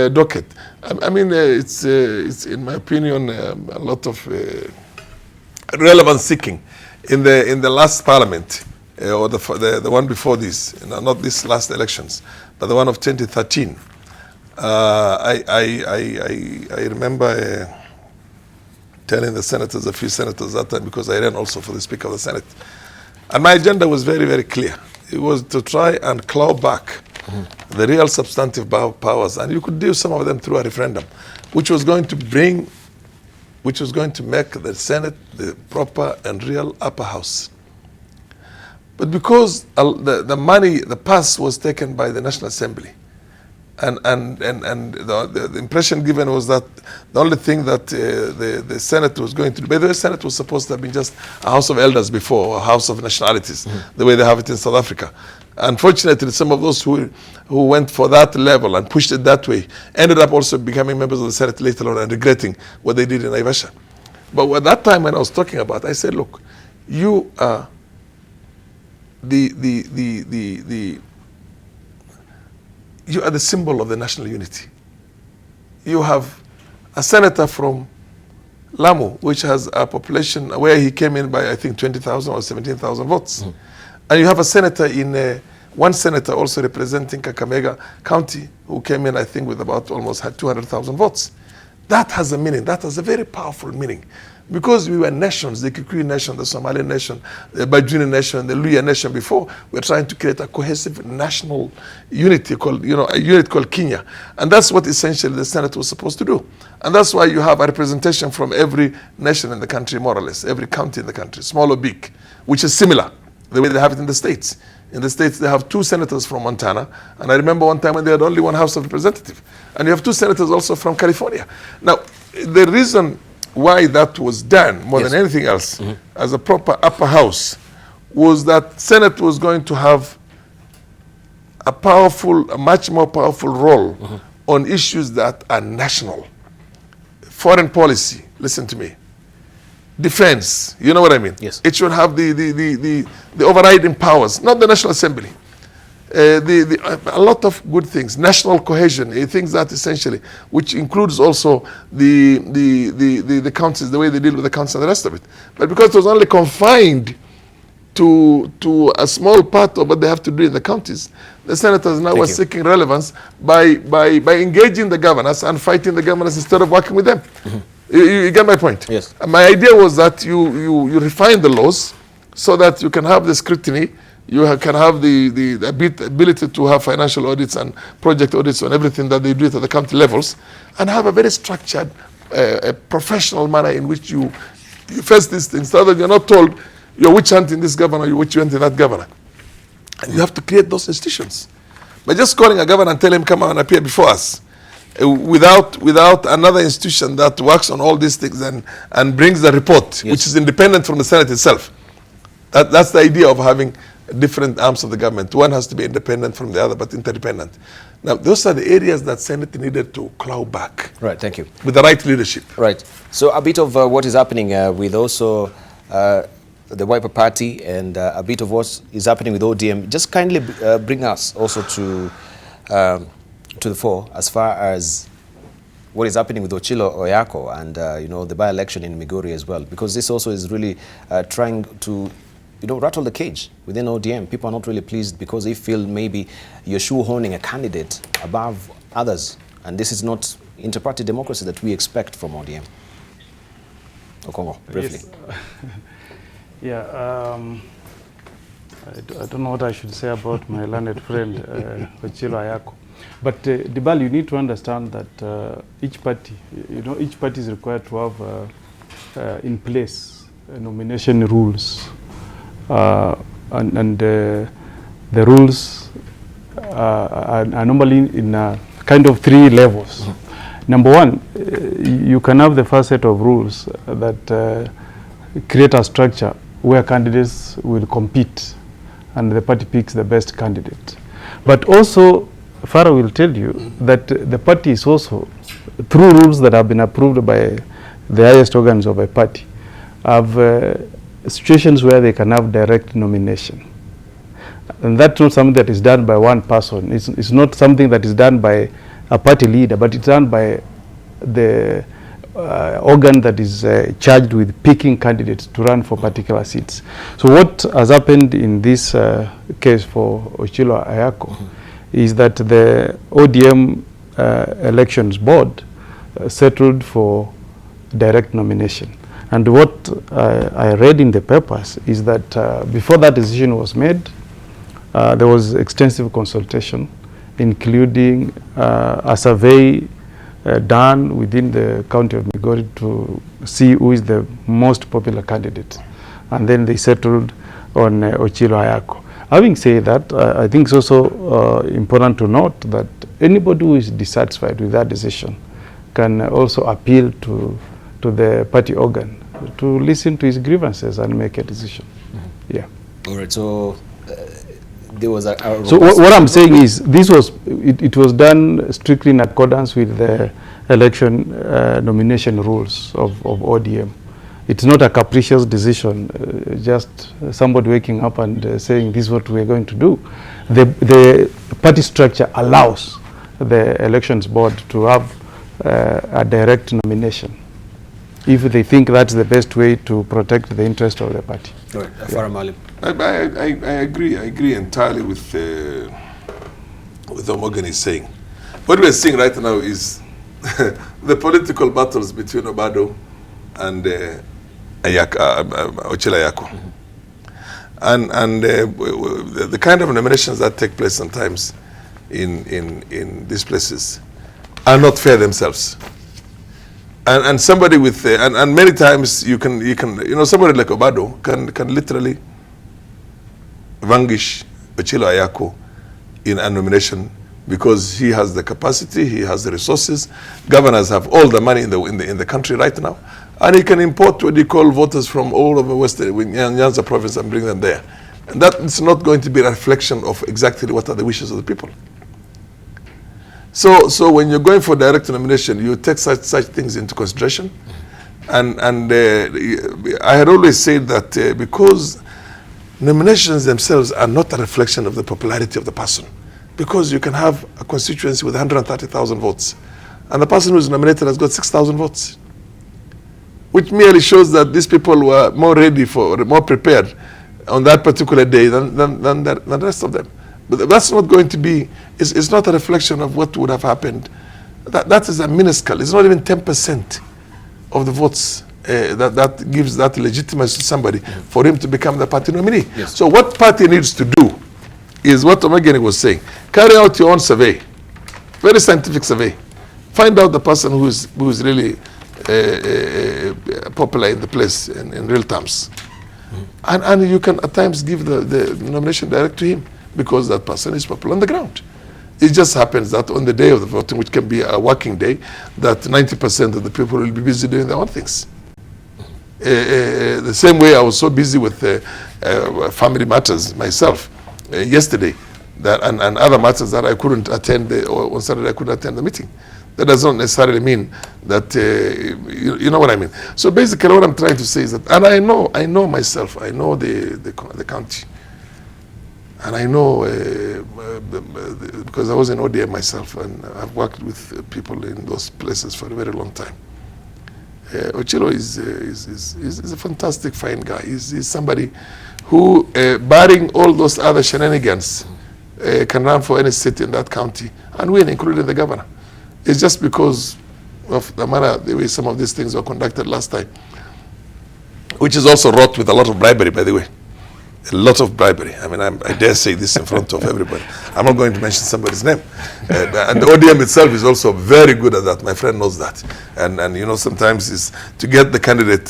docket. I mean, it's in my opinion, a lot of relevance seeking. In the last parliament, or the one before this, not this last elections, but the one of 2013, I remember telling the senators, a few senators that time, because I ran also for the Speaker of the Senate. And my agenda was very, very clear. It was to try and claw back the real substantive powers, and you could do some of them through a referendum, which was going to make the Senate the proper and real upper house. But because the money, the pass was taken by the National Assembly, and the impression given was that the only thing that the Senate was going to do, by the way, the Senate was supposed to have been just a House of Elders before, or a House of Nationalities, the way they have it in South Africa. Unfortunately, some of those who went for that level and pushed it that way ended up also becoming members of the Senate later on and regretting what they did in Naivasha. But at that time when I was talking about, I said, look, you are you are the symbol of the national unity. You have a senator from Lamu, which has a population where he came in by, I think, 20,000 or 17,000 votes. And you have a senator one senator also representing Kakamega County, who came in, I think, with about almost 200,000 votes. That has a meaning. That has a very powerful meaning. Because we were nations, the Kikuyu nation, the Somali nation, the Bajuni nation, the Luya nation before, we're trying to create a cohesive national unity called, a unit called Kenya. And that's what essentially the Senate was supposed to do. And that's why you have a representation from every nation in the country, more or less, every county in the country, small or big, which is similar, the way they have it in the States. In the States, they have 2 senators from Montana. And I remember one time when they had only 1 House of Representatives. And you have 2 senators also from California. Now, the reason why that was done more than anything else as a proper upper house was that Senate was going to have a much more powerful role on issues that are national. Foreign policy, listen to me. Defense, you know what I mean? Yes. It should have the overriding powers, not the National Assembly. A lot of good things, national cohesion, things that essentially, which includes also the counties, the way they deal with the counties and the rest of it. But because it was only confined to a small part of what they have to do in the counties, the senators now were seeking relevance by engaging the governors and fighting the governors instead of working with them. You get my point? Yes. And my idea was that you refine the laws so that you can have the scrutiny, you can have the ability to have financial audits and project audits on everything that they do at the county levels, and have a very structured, professional manner in which you face these things, so that you're not told you're witch hunting this governor, you're witch hunting that governor. And you have to create those institutions. By just calling a governor and tell him, come out and appear before us, without another institution that works on all these things and brings the report, which is independent from the Senate itself. That's the idea of having different arms of the government. One has to be independent from the other, but interdependent. Now, those are the areas that Senate needed to claw back. Right, thank you. With the right leadership. Right. So a bit of what is happening with also the Wiper Party and a bit of what is happening with ODM. Just kindly bring us also to the fore as far as what is happening with Ochilo Oyako and you know, the by-election in Migori as well, because this also is really trying to, you know, rattle the cage within ODM. People are not really pleased because they feel maybe you're shoehorning a candidate above others, and this is not inter-party democracy that we expect from ODM. Okongo, briefly. Yes. I don't know what I should say about my learned friend Ochilo Oyako. But Debarl, you need to understand that each party, you know, each party is required to have in place nomination rules, and the rules are normally in kind of 3 levels. Number 1, you can have the first set of rules that create a structure where candidates will compete and the party picks the best candidate. But also, Farah will tell you that the party is also, through rules that have been approved by the highest organs of a party, have situations where they can have direct nomination. And that's not something that is done by one person. It's not something that is done by a party leader, but it's done by the organ that is charged with picking candidates to run for particular seats. So what has happened in this case for Ochilo Oyako is that the ODM elections board settled for direct nomination. And what I read in the papers is that before that decision was made, there was extensive consultation, including a survey done within the county of Migori to see who is the most popular candidate. And then they settled on Ochilo Oyako. Having said that, I think it's also important to note that anybody who is dissatisfied with that decision can also appeal to the party organ to listen to his grievances and make a decision. Yeah. All right. So there was a so what I'm saying is this was it was done strictly in accordance with the election nomination rules of ODM. It's not a capricious decision, just somebody waking up and saying this is what we're going to do. The party structure allows the elections board to have a direct nomination if they think that's the best way to protect the interest of the party. Right. Farah Malim. I agree entirely with what Morgan is saying. What we're seeing right now is the political battles between Obado and Ochilo Oyako. And the kind of nominations that take place sometimes in these places are not fair themselves. And somebody with and many times you can somebody like Obado can literally vanquish Ochilo Oyako in a nomination because he has the capacity, he has the resources. Governors have all the money in the country right now, and he can import what you call voters from all over Western Nyanza province and bring them there. And that is not going to be a reflection of exactly what are the wishes of the people. So when you're going for direct nomination, you take such things into consideration. And I had always said that because nominations themselves are not a reflection of the popularity of the person, because you can have a constituency with 130,000 votes, and the person who's nominated has got 6,000 votes, which merely shows that these people were more prepared on that particular day than the rest of them. But that's not going to be, it's not a reflection of what would have happened. That is a minuscule. It's not even 10% of the votes that gives that legitimacy to somebody for him to become the party nominee. Yes. So what party needs to do is what Omageni was saying. Carry out your own survey, very scientific survey. Find out the person who is really popular in the place in real terms. And you can at times give the nomination direct to him, because that person is popular on the ground. It just happens that on the day of the voting, which can be a working day, that 90% of the people will be busy doing their own things. The same way I was so busy with family matters myself yesterday, and other matters that I couldn't attend, or on Saturday I couldn't attend the meeting. That does not necessarily mean that, you know what I mean. So basically what I'm trying to say is that, and I know myself, I know the county. And I know, because I was in ODM myself, and I've worked with people in those places for a very long time. Ochilo is a fantastic, fine guy. He's somebody who, barring all those other shenanigans, can run for any seat in that county and win, including the governor. It's just because of the manner, the way some of these things were conducted last time, which is also wrought with a lot of bribery, by the way. A lot of bribery. I mean, I dare say this in front of everybody. I'm not going to mention somebody's name. And the ODM itself is also very good at that. My friend knows that. And you know, sometimes it's to get the candidate.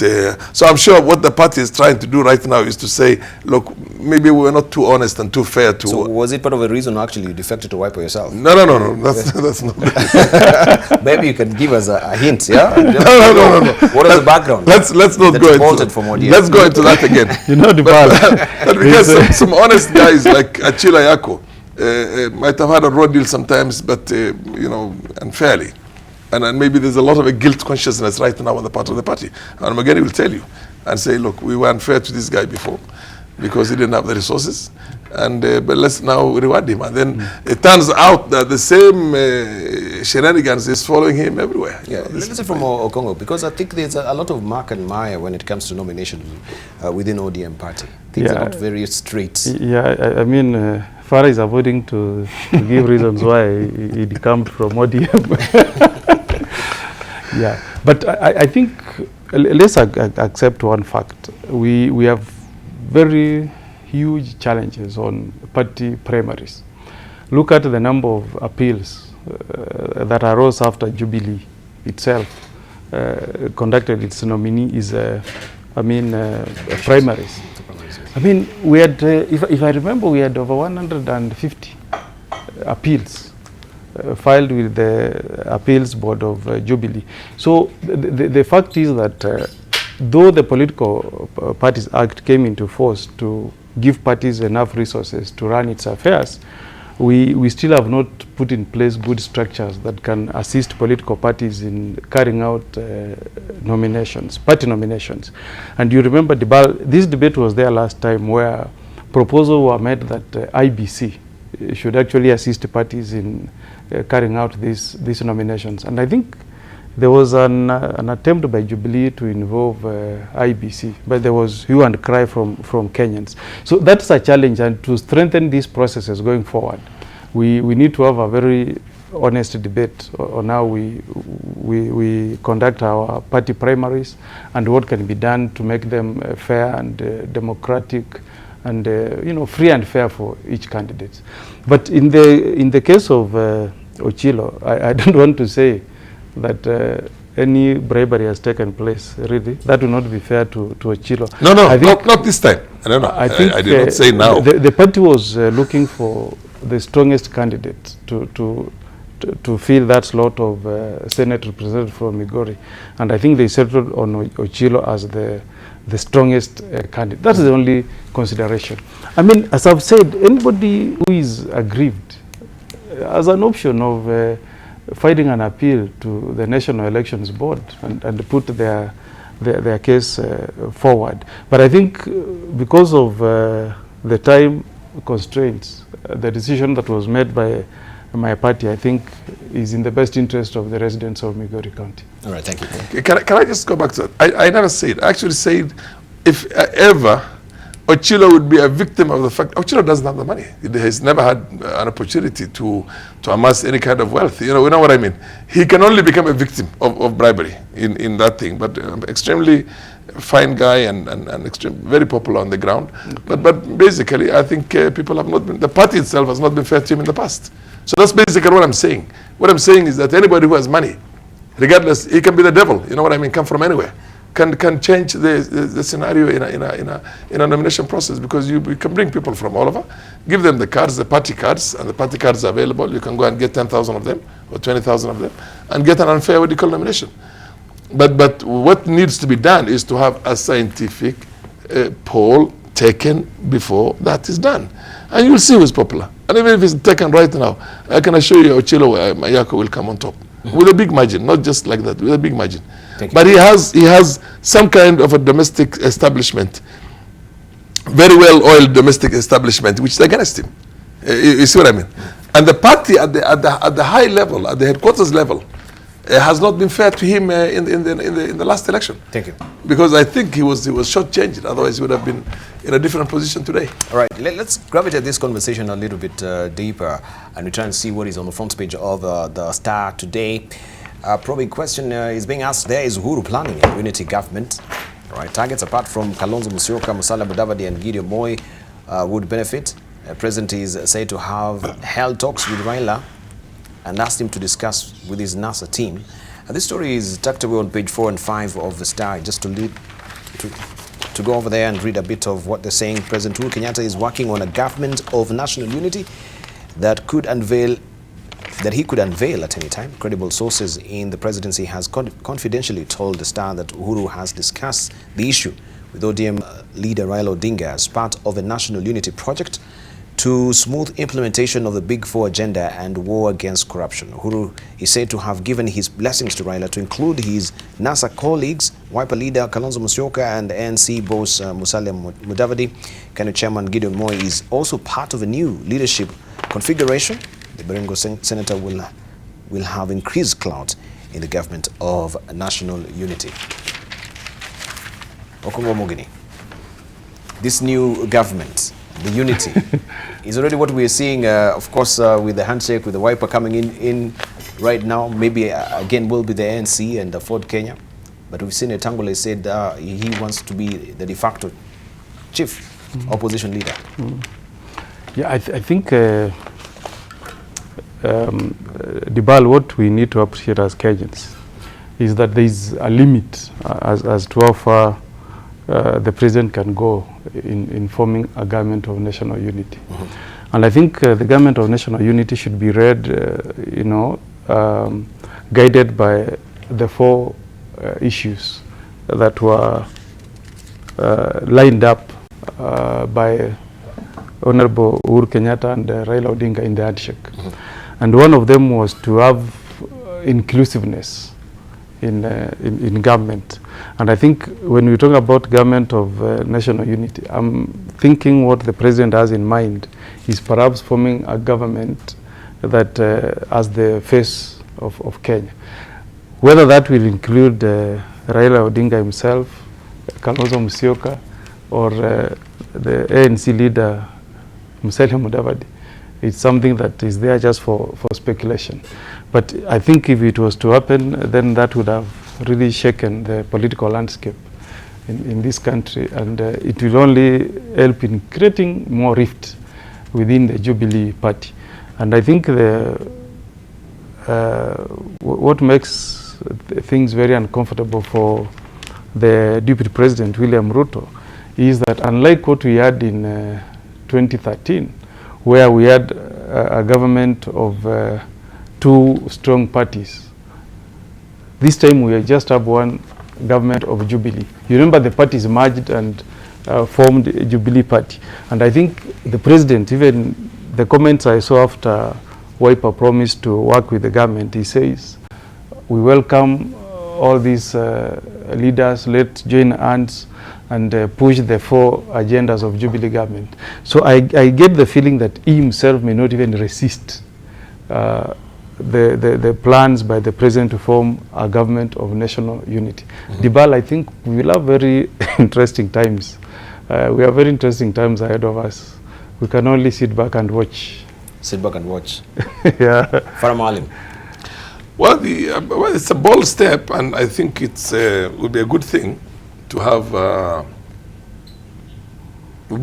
So I'm sure what the party is trying to do right now is to say, look, maybe we're not too honest and too fair to... So was it part of a reason actually you defected to WIPO yourself? No. That's not... Maybe you can give us a hint, yeah? No. What is the background? Let's not go into... From ODM. Let's go into that again. You know, Debarl. But because some honest guys like Achila Yako might have had a raw deal sometimes, but you know, unfairly, and maybe there's a lot of a guilt consciousness right now on the part of the party. And Mageni will tell you and say, look, we were unfair to this guy before because he didn't have the resources, and but let's now reward him. And then it turns out that the same shenanigans is following him everywhere. Yeah, let's say from Okongo, because I think there's a lot of mark and mire when it comes to nomination within ODM party. Things are not very straight. Yeah, I mean, Farah is avoiding to give reasons why he decamped from ODM. Yeah, but I think let's accept one fact. We have very huge challenges on party primaries. Look at the number of appeals that arose after Jubilee itself conducted its nominees, primaries. I mean, we had, if I remember, we had over 150 appeals filed with the appeals board of Jubilee. So the fact is that though the Political Parties Act came into force to give parties enough resources to run its affairs, we still have not put in place good structures that can assist political parties in carrying out nominations, party nominations. And you remember, Debarl, this debate was there last time where proposals were made that IBC should actually assist parties in carrying out these nominations. And I think there was an attempt by Jubilee to involve IBC, but there was hue and cry from Kenyans. So that's a challenge, and to strengthen these processes going forward, we need to have a very honest debate on how we conduct our party primaries and what can be done to make them fair and democratic and free and fair for each candidate. But in the case of Ochilo, I don't want to say that any bribery has taken place, really. That will not be fair to Ochilo. No, I think, not this time. I don't know. I did not say now. The party was looking for the strongest candidate to fill that slot of Senate representative from Migori. And I think they settled on Ochilo as the strongest candidate. That's the only consideration. I mean, as I've said, anybody who is aggrieved has an option of filing an appeal to the National Elections Board and put their case forward. But I think because of the time constraints, the decision that was made by my party, I think, is in the best interest of the residents of Migori County. All right, thank you. Can I just go back to that? I never said, I actually said, if ever Ochilo would be a victim of the fact, Ochilo doesn't have the money. He has never had an opportunity to amass any kind of wealth. You know what I mean? He can only become a victim of bribery in that thing. But extremely fine guy and very popular on the ground. Okay. But basically, I think people have not been, the party itself has not been fair to him in the past. So that's basically what I'm saying. What I'm saying is that anybody who has money, regardless, he can be the devil. You know what I mean? Come from anywhere. Can change the scenario in a nomination process, because you can bring people from all over, give them the cards, the party cards, and the party cards are available. You can go and get 10,000 of them or 20,000 of them and get an unfair nomination. But what needs to be done is to have a scientific poll taken before that is done. And you'll see who's popular. And even if it's taken right now, I can assure you Ochilo Mayako will come on top. With a big margin, not just like that, with a big margin. But he has some kind of a domestic establishment, very well-oiled domestic establishment, which is against him. You see what I mean? And the party at the high level, at the headquarters level, has not been fair to him in the last election. Thank you. Because I think he was shortchanged. Otherwise, he would have been in a different position today. All right, let's gravitate this conversation a little bit deeper, and we try and see what is on the front page of the Star today. Probably question is being asked there: is Uhuru planning a unity government? All right, targets apart from Kalonzo Musyoka, Musalia Mudavadi, and Gideon Moi would benefit. President is said to have held talks with Raila and asked him to discuss with his NASA team. This story is tucked away on page 4 and 5 of the Star. Just to go over there and read a bit of what they're saying. President Uhuru Kenyatta is working on a government of national unity that he could unveil at any time. Credible sources in the presidency has confidentially told the Star that Uhuru has discussed the issue with ODM leader Raila Odinga as part of a national unity project to smooth implementation of the Big Four agenda and war against corruption. Uhuru is said to have given his blessings to Raila to include his NASA colleagues, Wiper leader Kalonzo Musyoka and ANC boss Musalia Mudavadi. KANU chairman Gideon Moi is also part of a new leadership configuration. The Baringo senator will have increased clout in the government of national unity. Okongo Mogini, this new government, the unity, is already what we are seeing, of course, with the handshake, with the Wiper coming in right now. Maybe again will be the ANC and the Ford Kenya. But we've seen Etangula said he wants to be the de facto chief opposition leader. Yeah, I think Debarl, what we need to appreciate as Kenyans is that there is a limit as to how far the president can go in forming a government of national unity. And I think the government of national unity should be read, guided by the four issues that were lined up by Honorable Uhuru Kenyatta and Raila Odinga in the handshake. And one of them was to have inclusiveness in government. And I think when we talk about government of national unity, I'm thinking what the president has in mind is perhaps forming a government that as the face of Kenya. Whether that will include Raila Odinga himself, Kalonzo Musyoka, or the ANC leader Musalia Mudavadi, it's something that is there just for speculation. But I think if it was to happen, then that would have really shaken the political landscape in this country, and it will only help in creating more rift within the Jubilee party. And I think what makes things very uncomfortable for the Deputy President, William Ruto, is that unlike what we had in 2013, where we had a government of two strong parties, this time we just have one government of Jubilee. You remember the parties merged and formed a Jubilee party. And I think the president, even the comments I saw after Wiper promised to work with the government, he says, we welcome all these leaders, let's join hands and push the four agendas of Jubilee government. So I get the feeling that he himself may not even resist the plans by the president to form a government of national unity. Debarl, I think we will have very interesting times. We have very interesting times ahead of us. We can only sit back and watch. Sit back and watch. Yeah. Faramalim. Well, it's a bold step, and I think it would be a good thing to have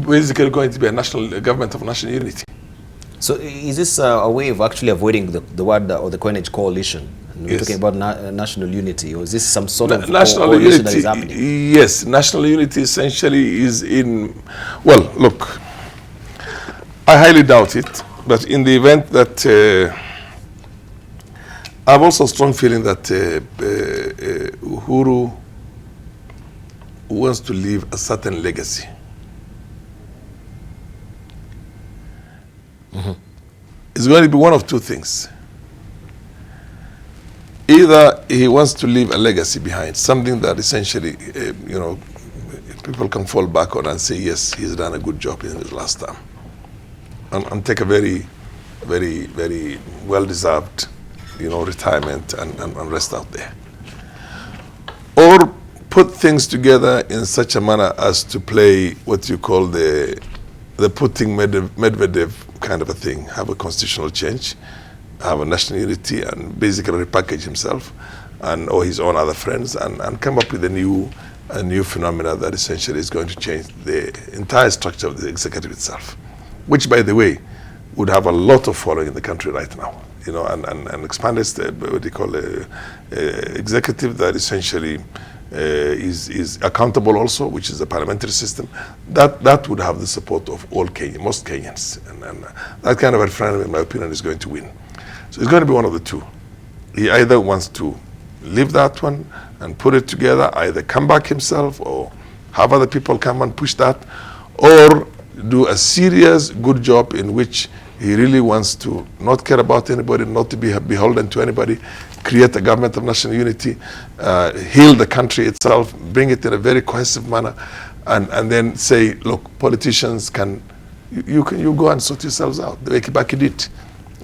basically going to be a national government of national unity. So is this a way of actually avoiding the word or the coinage coalition? And we're talking about national unity, or is this some sort of national coalition unity that is happening? Yes, national unity essentially is in, well, look, I highly doubt it, but in the event that I have also a strong feeling that Uhuru wants to leave a certain legacy. is going to be one of two things. Either he wants to leave a legacy behind, something that essentially, people can fall back on and say, yes, he's done a good job in his last term. And take a very, very, very well-deserved, retirement and rest out there. Or put things together in such a manner as to play what you call the Putin Medvedev kind of a thing, have a constitutional change, have a national unity, and basically repackage himself or his own other friends and come up with a new phenomena that essentially is going to change the entire structure of the executive itself, which, by the way, would have a lot of following in the country right now, and expand what they call executive that essentially is accountable also, which is a parliamentary system. That would have the support of all most Kenyans, and that kind of a referendum, in my opinion, is going to win. So it's going to be one of the two. He either wants to leave that one and put it together, either come back himself or have other people come and push that, or do a serious, good job in which he really wants to not care about anybody, not to be beholden to anybody, create a government of national unity, heal the country itself, bring it in a very cohesive manner, and then say, look, politicians you go and sort yourselves out the way Kibaki did.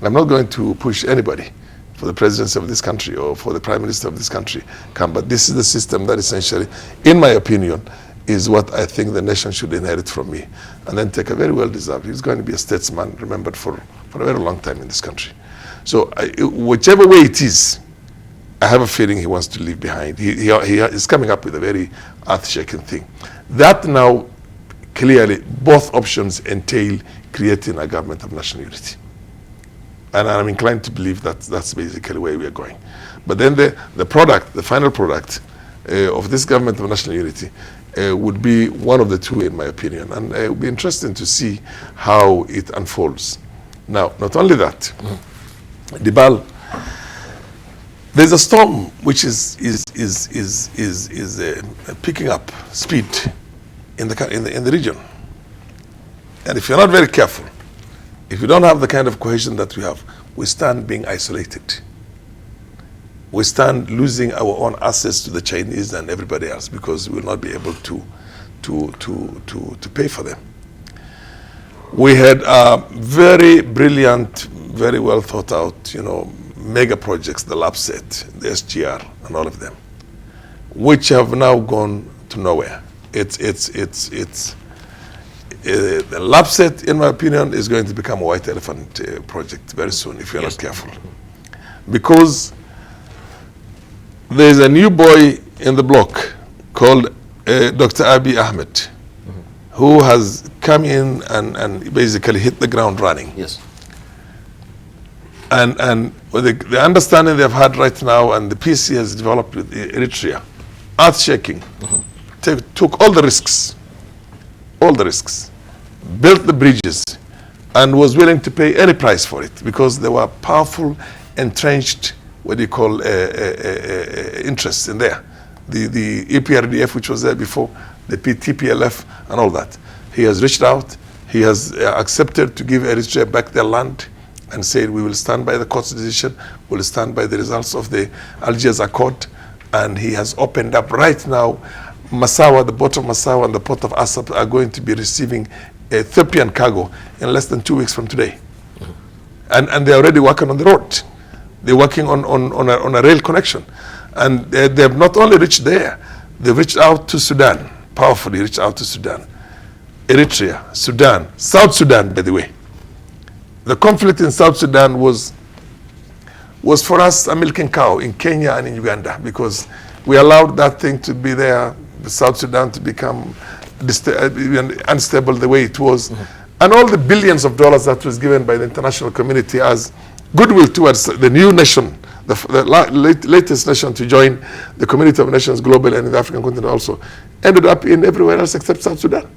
I'm not going to push anybody for the presidency of this country or for the prime minister of this country. But this is the system that essentially, in my opinion, is what I think the nation should inherit from me. And then take a very well-deserved. He's going to be a statesman remembered for a very long time in this country. So whichever way it is, I have a feeling he wants to leave behind. He is coming up with a very earth-shaking thing. That now, clearly, both options entail creating a government of national unity. And I'm inclined to believe that that's basically where we are going. But then the final product of this government of national unity would be one of the two, in my opinion. And it would be interesting to see how it unfolds. Now, not only that, Debarl, there's a storm which is picking up speed in the region. And if you're not very careful, if you don't have the kind of cohesion that we have, we stand being isolated. We stand losing our own assets to the Chinese and everybody else because we will not be able to pay for them. We had very brilliant, very well thought out, mega projects, the LAPSET, the SGR, and all of them, which have now gone to nowhere. The LAPSET, in my opinion, is going to become a white elephant project very soon if you're not careful. Because there's a new boy in the block called Dr. Abiy Ahmed, who has come in and basically hit the ground running. Yes. And the understanding they've had right now, and the peace he has developed with Eritrea, earth-shaking, took all the risks, built the bridges, and was willing to pay any price for it because there were powerful, entrenched, interests in there. The EPRDF, which was there before, the TPLF, and all that. He has reached out. He has accepted to give Eritrea back their land and said, we will stand by the court's decision, we will stand by the results of the Algiers Accord. And he has opened up right now. Massawa, the port of Massawa and the port of Assab are going to be receiving Ethiopian cargo in less than 2 weeks from today. And they're already working on the road. They're working on a rail connection. And they have not only reached there, they've reached out to Sudan, powerfully reached out to Sudan, Eritrea, Sudan, South Sudan, by the way. The conflict in South Sudan was for us a milking cow in Kenya and in Uganda because we allowed that thing to be there, South Sudan to become unstable the way it was. And all the billions of dollars that was given by the international community as goodwill towards the new nation, the latest nation to join the Community of Nations global and in the African continent also, ended up in everywhere else except South Sudan.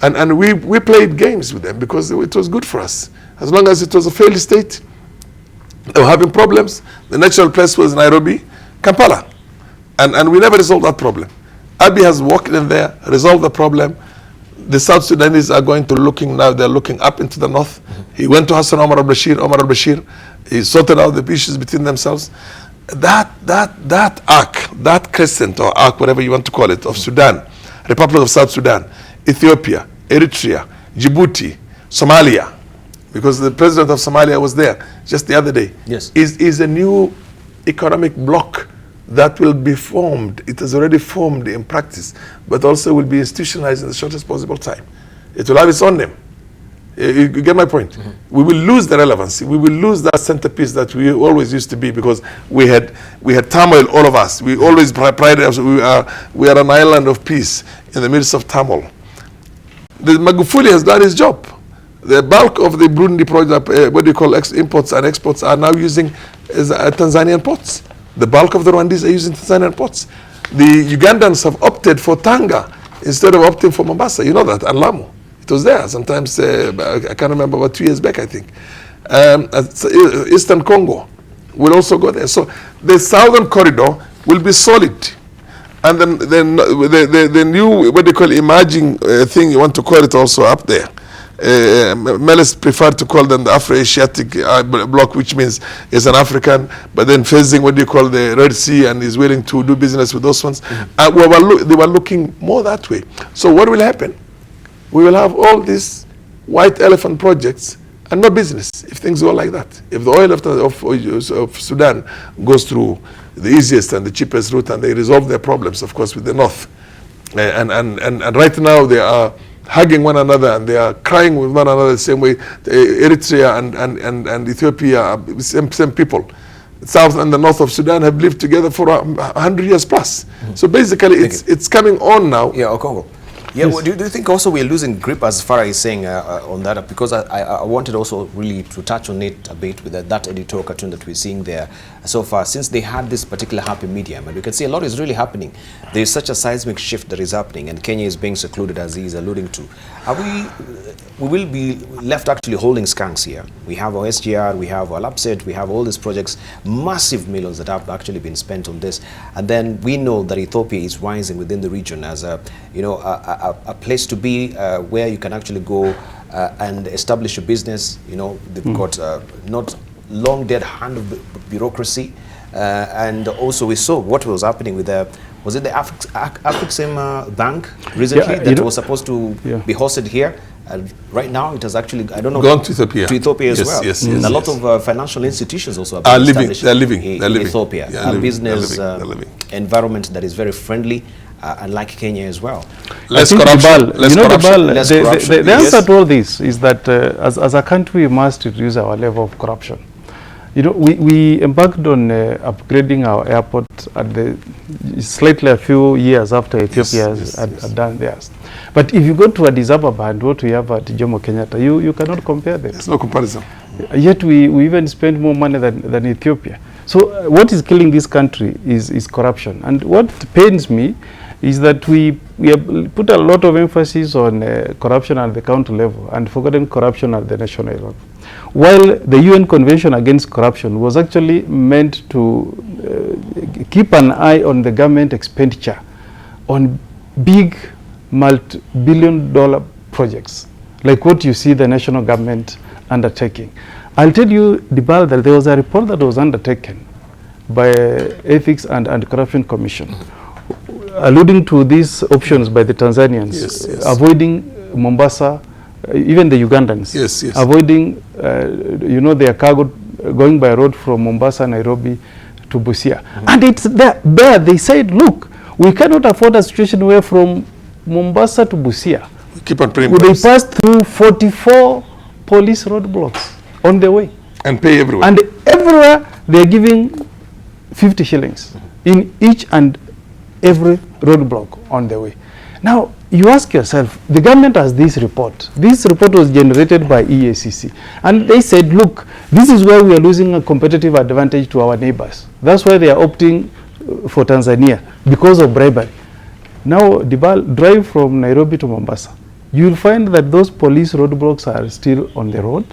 And we played games with them because it was good for us. As long as it was a failed state, they were having problems. The natural place was Nairobi, Kampala. And we never resolved that problem. Abiy has walked in there, resolved the problem. The South Sudanese are going to looking now, they're looking up into the north. He went to Hassan Omar al-Bashir, he sorted out the issues between themselves. That arc, that crescent or arc, whatever you want to call it, of Sudan, Republic of South Sudan, Ethiopia, Eritrea, Djibouti, Somalia, because the president of Somalia was there just the other day, yes, is a new economic bloc that will be formed. It has already formed in practice, but also will be institutionalized in the shortest possible time. It will have its own name. You get my point? Mm-hmm. We will lose the relevancy. We will lose that centerpiece that we always used to be, because we had turmoil, all of us. We always prided ourselves. We are an island of peace in the midst of turmoil. The Magufuli has done his job. The bulk of the Burundi project, what do you call imports and exports, are now using Tanzanian ports. The bulk of the Rwandese are using Tanzanian ports. The Ugandans have opted for Tanga instead of opting for Mombasa. You know that, and Lamu. It was there sometimes, I can't remember, about 2 years back, I think. Eastern Congo will also go there. So the southern corridor will be solid. And then the new, what they call emerging thing, you want to call it also up there. Meles prefer to call them the Afro-Asiatic bloc, which means is an African, but then facing what you call the Red Sea and is willing to do business with those ones. Mm-hmm. They were looking more that way. So what will happen? We will have all these white elephant projects and no business if things go like that. If the oil of Sudan goes through the easiest and the cheapest route and they resolve their problems, of course, with the north. And right now they are hugging one another and they are crying with one another the same way. Eritrea and Ethiopia are same people. South and the north of Sudan have lived together for 100 years plus. Mm-hmm. So basically it's coming on now. Yeah, Congo. Yeah, yes. Well, do you think also we're losing grip as far as saying on that? Because I wanted also really to touch on it a bit with that editorial cartoon that we're seeing there so far. Since they had this particular happy medium, and you can see a lot is really happening. There is such a seismic shift that is happening, and Kenya is being secluded, as he is alluding to. We will be left actually holding skunks here. We have our SGR, we have our LAPSET, we have all these projects, massive millions that have actually been spent on this. And then we know that Ethiopia is rising within the region as a place to be where you can actually go and establish a business. You know, they've got not long dead hand of bureaucracy. And also we saw what was happening with the, was it the Afrixim Bank recently that was supposed to be hosted here? Right now it has actually, I don't know, gone to Ethiopia as well. Yes, and a lot of financial institutions also are established in Ethiopia. A business environment that is very friendly, unlike Kenya as well. Less corruption. The answer to all this is that as a country we must reduce our level of corruption. You know, we embarked on upgrading our airport at the slightly a few years after Ethiopia had done theirs. But if you go to Addis Ababa and what we have at Jomo Kenyatta, you cannot compare them. There's no comparison. Yet we even spend more money than Ethiopia. So what is killing this country is corruption. And what pains me is that we have put a lot of emphasis on corruption at the county level and forgotten corruption at the national level. While the UN Convention Against Corruption was actually meant to keep an eye on the government expenditure on big multi-billion-dollar projects, like what you see the national government undertaking. I'll tell you, Debarl, that there was a report that was undertaken by Ethics and Corruption Commission, alluding to these options by the Tanzanians, avoiding Mombasa, even the Ugandans, avoiding, their cargo going by road from Mombasa, Nairobi to Busia. And it's there they said, look, we cannot afford a situation where from Mombasa to Busia, they pass through 44 police roadblocks on the way. And pay everywhere. And everywhere they're giving 50 shillings in each and every roadblock on the way. Now, you ask yourself, the government has this report. This report was generated by EACC. And they said, look, this is where we are losing a competitive advantage to our neighbors. That's why they are opting for Tanzania, because of bribery. Now, Debarl, drive from Nairobi to Mombasa. You will find that those police roadblocks are still on the road.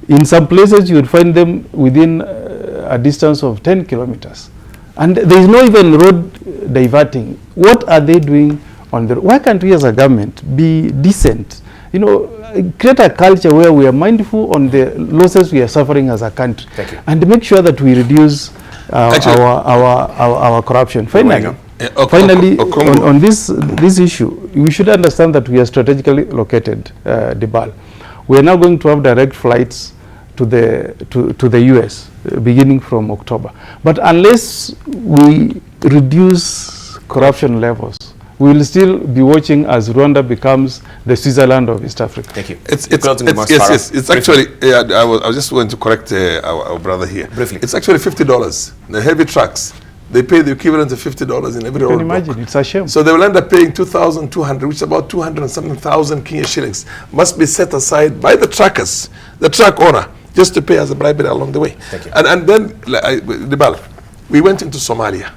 In some places, you will find them within a distance of 10 kilometers. And there is no even road diverting. What are they doing on the, why can't we as a government be decent? You know, create a culture where we are mindful on the losses we are suffering as a country. Thank you. And make sure that we reduce our corruption. Finally, on this issue, we should understand that we are strategically located, Debarl. We are now going to have direct flights to the US beginning from October. But unless we reduce corruption levels, we will still be watching as Rwanda becomes the Switzerland of East Africa. Thank you. It's actually, I was just going to correct our brother here. Briefly. It's actually $50. The heavy trucks, they pay the equivalent of $50 in every road. You can imagine, it's a shame. So they will end up paying 2,200, which is about 207,000 Kenya shillings, must be set aside by the truckers, the truck owner, just to pay as a bribery along the way. Thank you. And then, Debarl, we went into Somalia.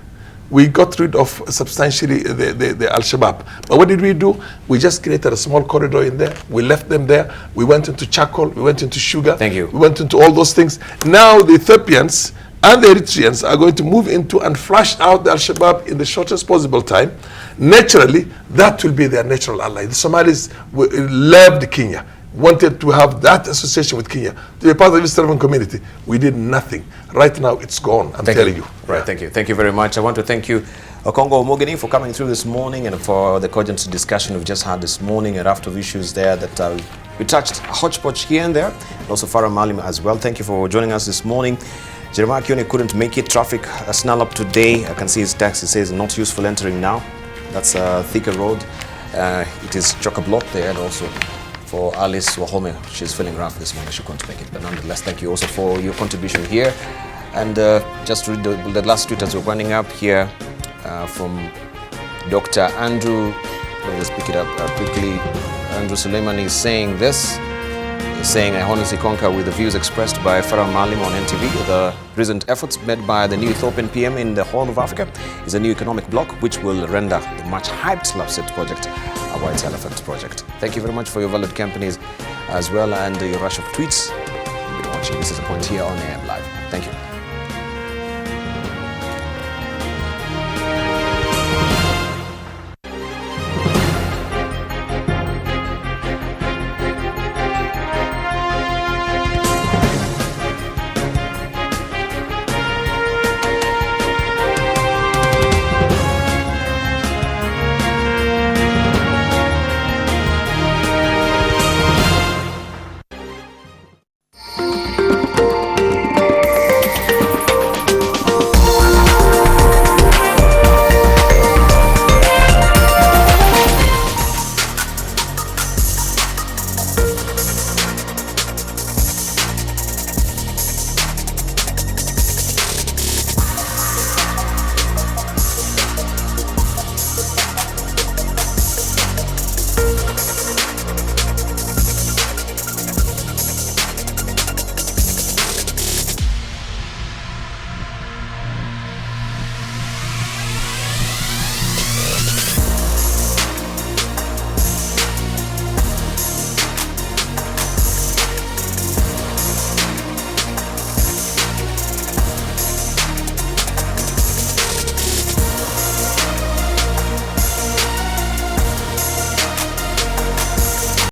We got rid of substantially the Al-Shabaab. But what did we do? We just created a small corridor in there. We left them there. We went into charcoal. We went into sugar. Thank you. We went into all those things. Now the Ethiopians and the Eritreans are going to move into and flush out the Al-Shabaab in the shortest possible time. Naturally, that will be their natural ally. The Somalis loved Kenya, wanted to have that association with Kenya, to be part of the East African community. We did nothing. Right now, it's gone, I'm telling you. Right, thank you. Thank you very much. I want to thank you, Okongo Omogeni, for coming through this morning and for the cogent discussion we've just had this morning, a raft of issues there that we touched a hodgepodge here and there, and also Farah Malim as well. Thank you for joining us this morning. Jeremiah Kioni couldn't make it. Traffic snarl up today. I can see his text. It says not useful entering now. That's Thika Road. It is chock-a-block there, and also for Alice Wahome, she's feeling rough this morning. She couldn't make it. But nonetheless, thank you also for your contribution here. And just read the last tweet as we're running up here from Dr. Andrew. Let me just pick it up quickly. Andrew Suleiman is saying this. He's saying, I honestly concur with the views expressed by Farah Malim on NTV. The recent efforts made by the new Ethiopian PM in the Horn of Africa is a new economic bloc which will render the much hyped Lapset project a white elephant project. Thank you very much for your valued companies as well and your rush of tweets. You've been watching. This is a point here on AM Live. Thank you.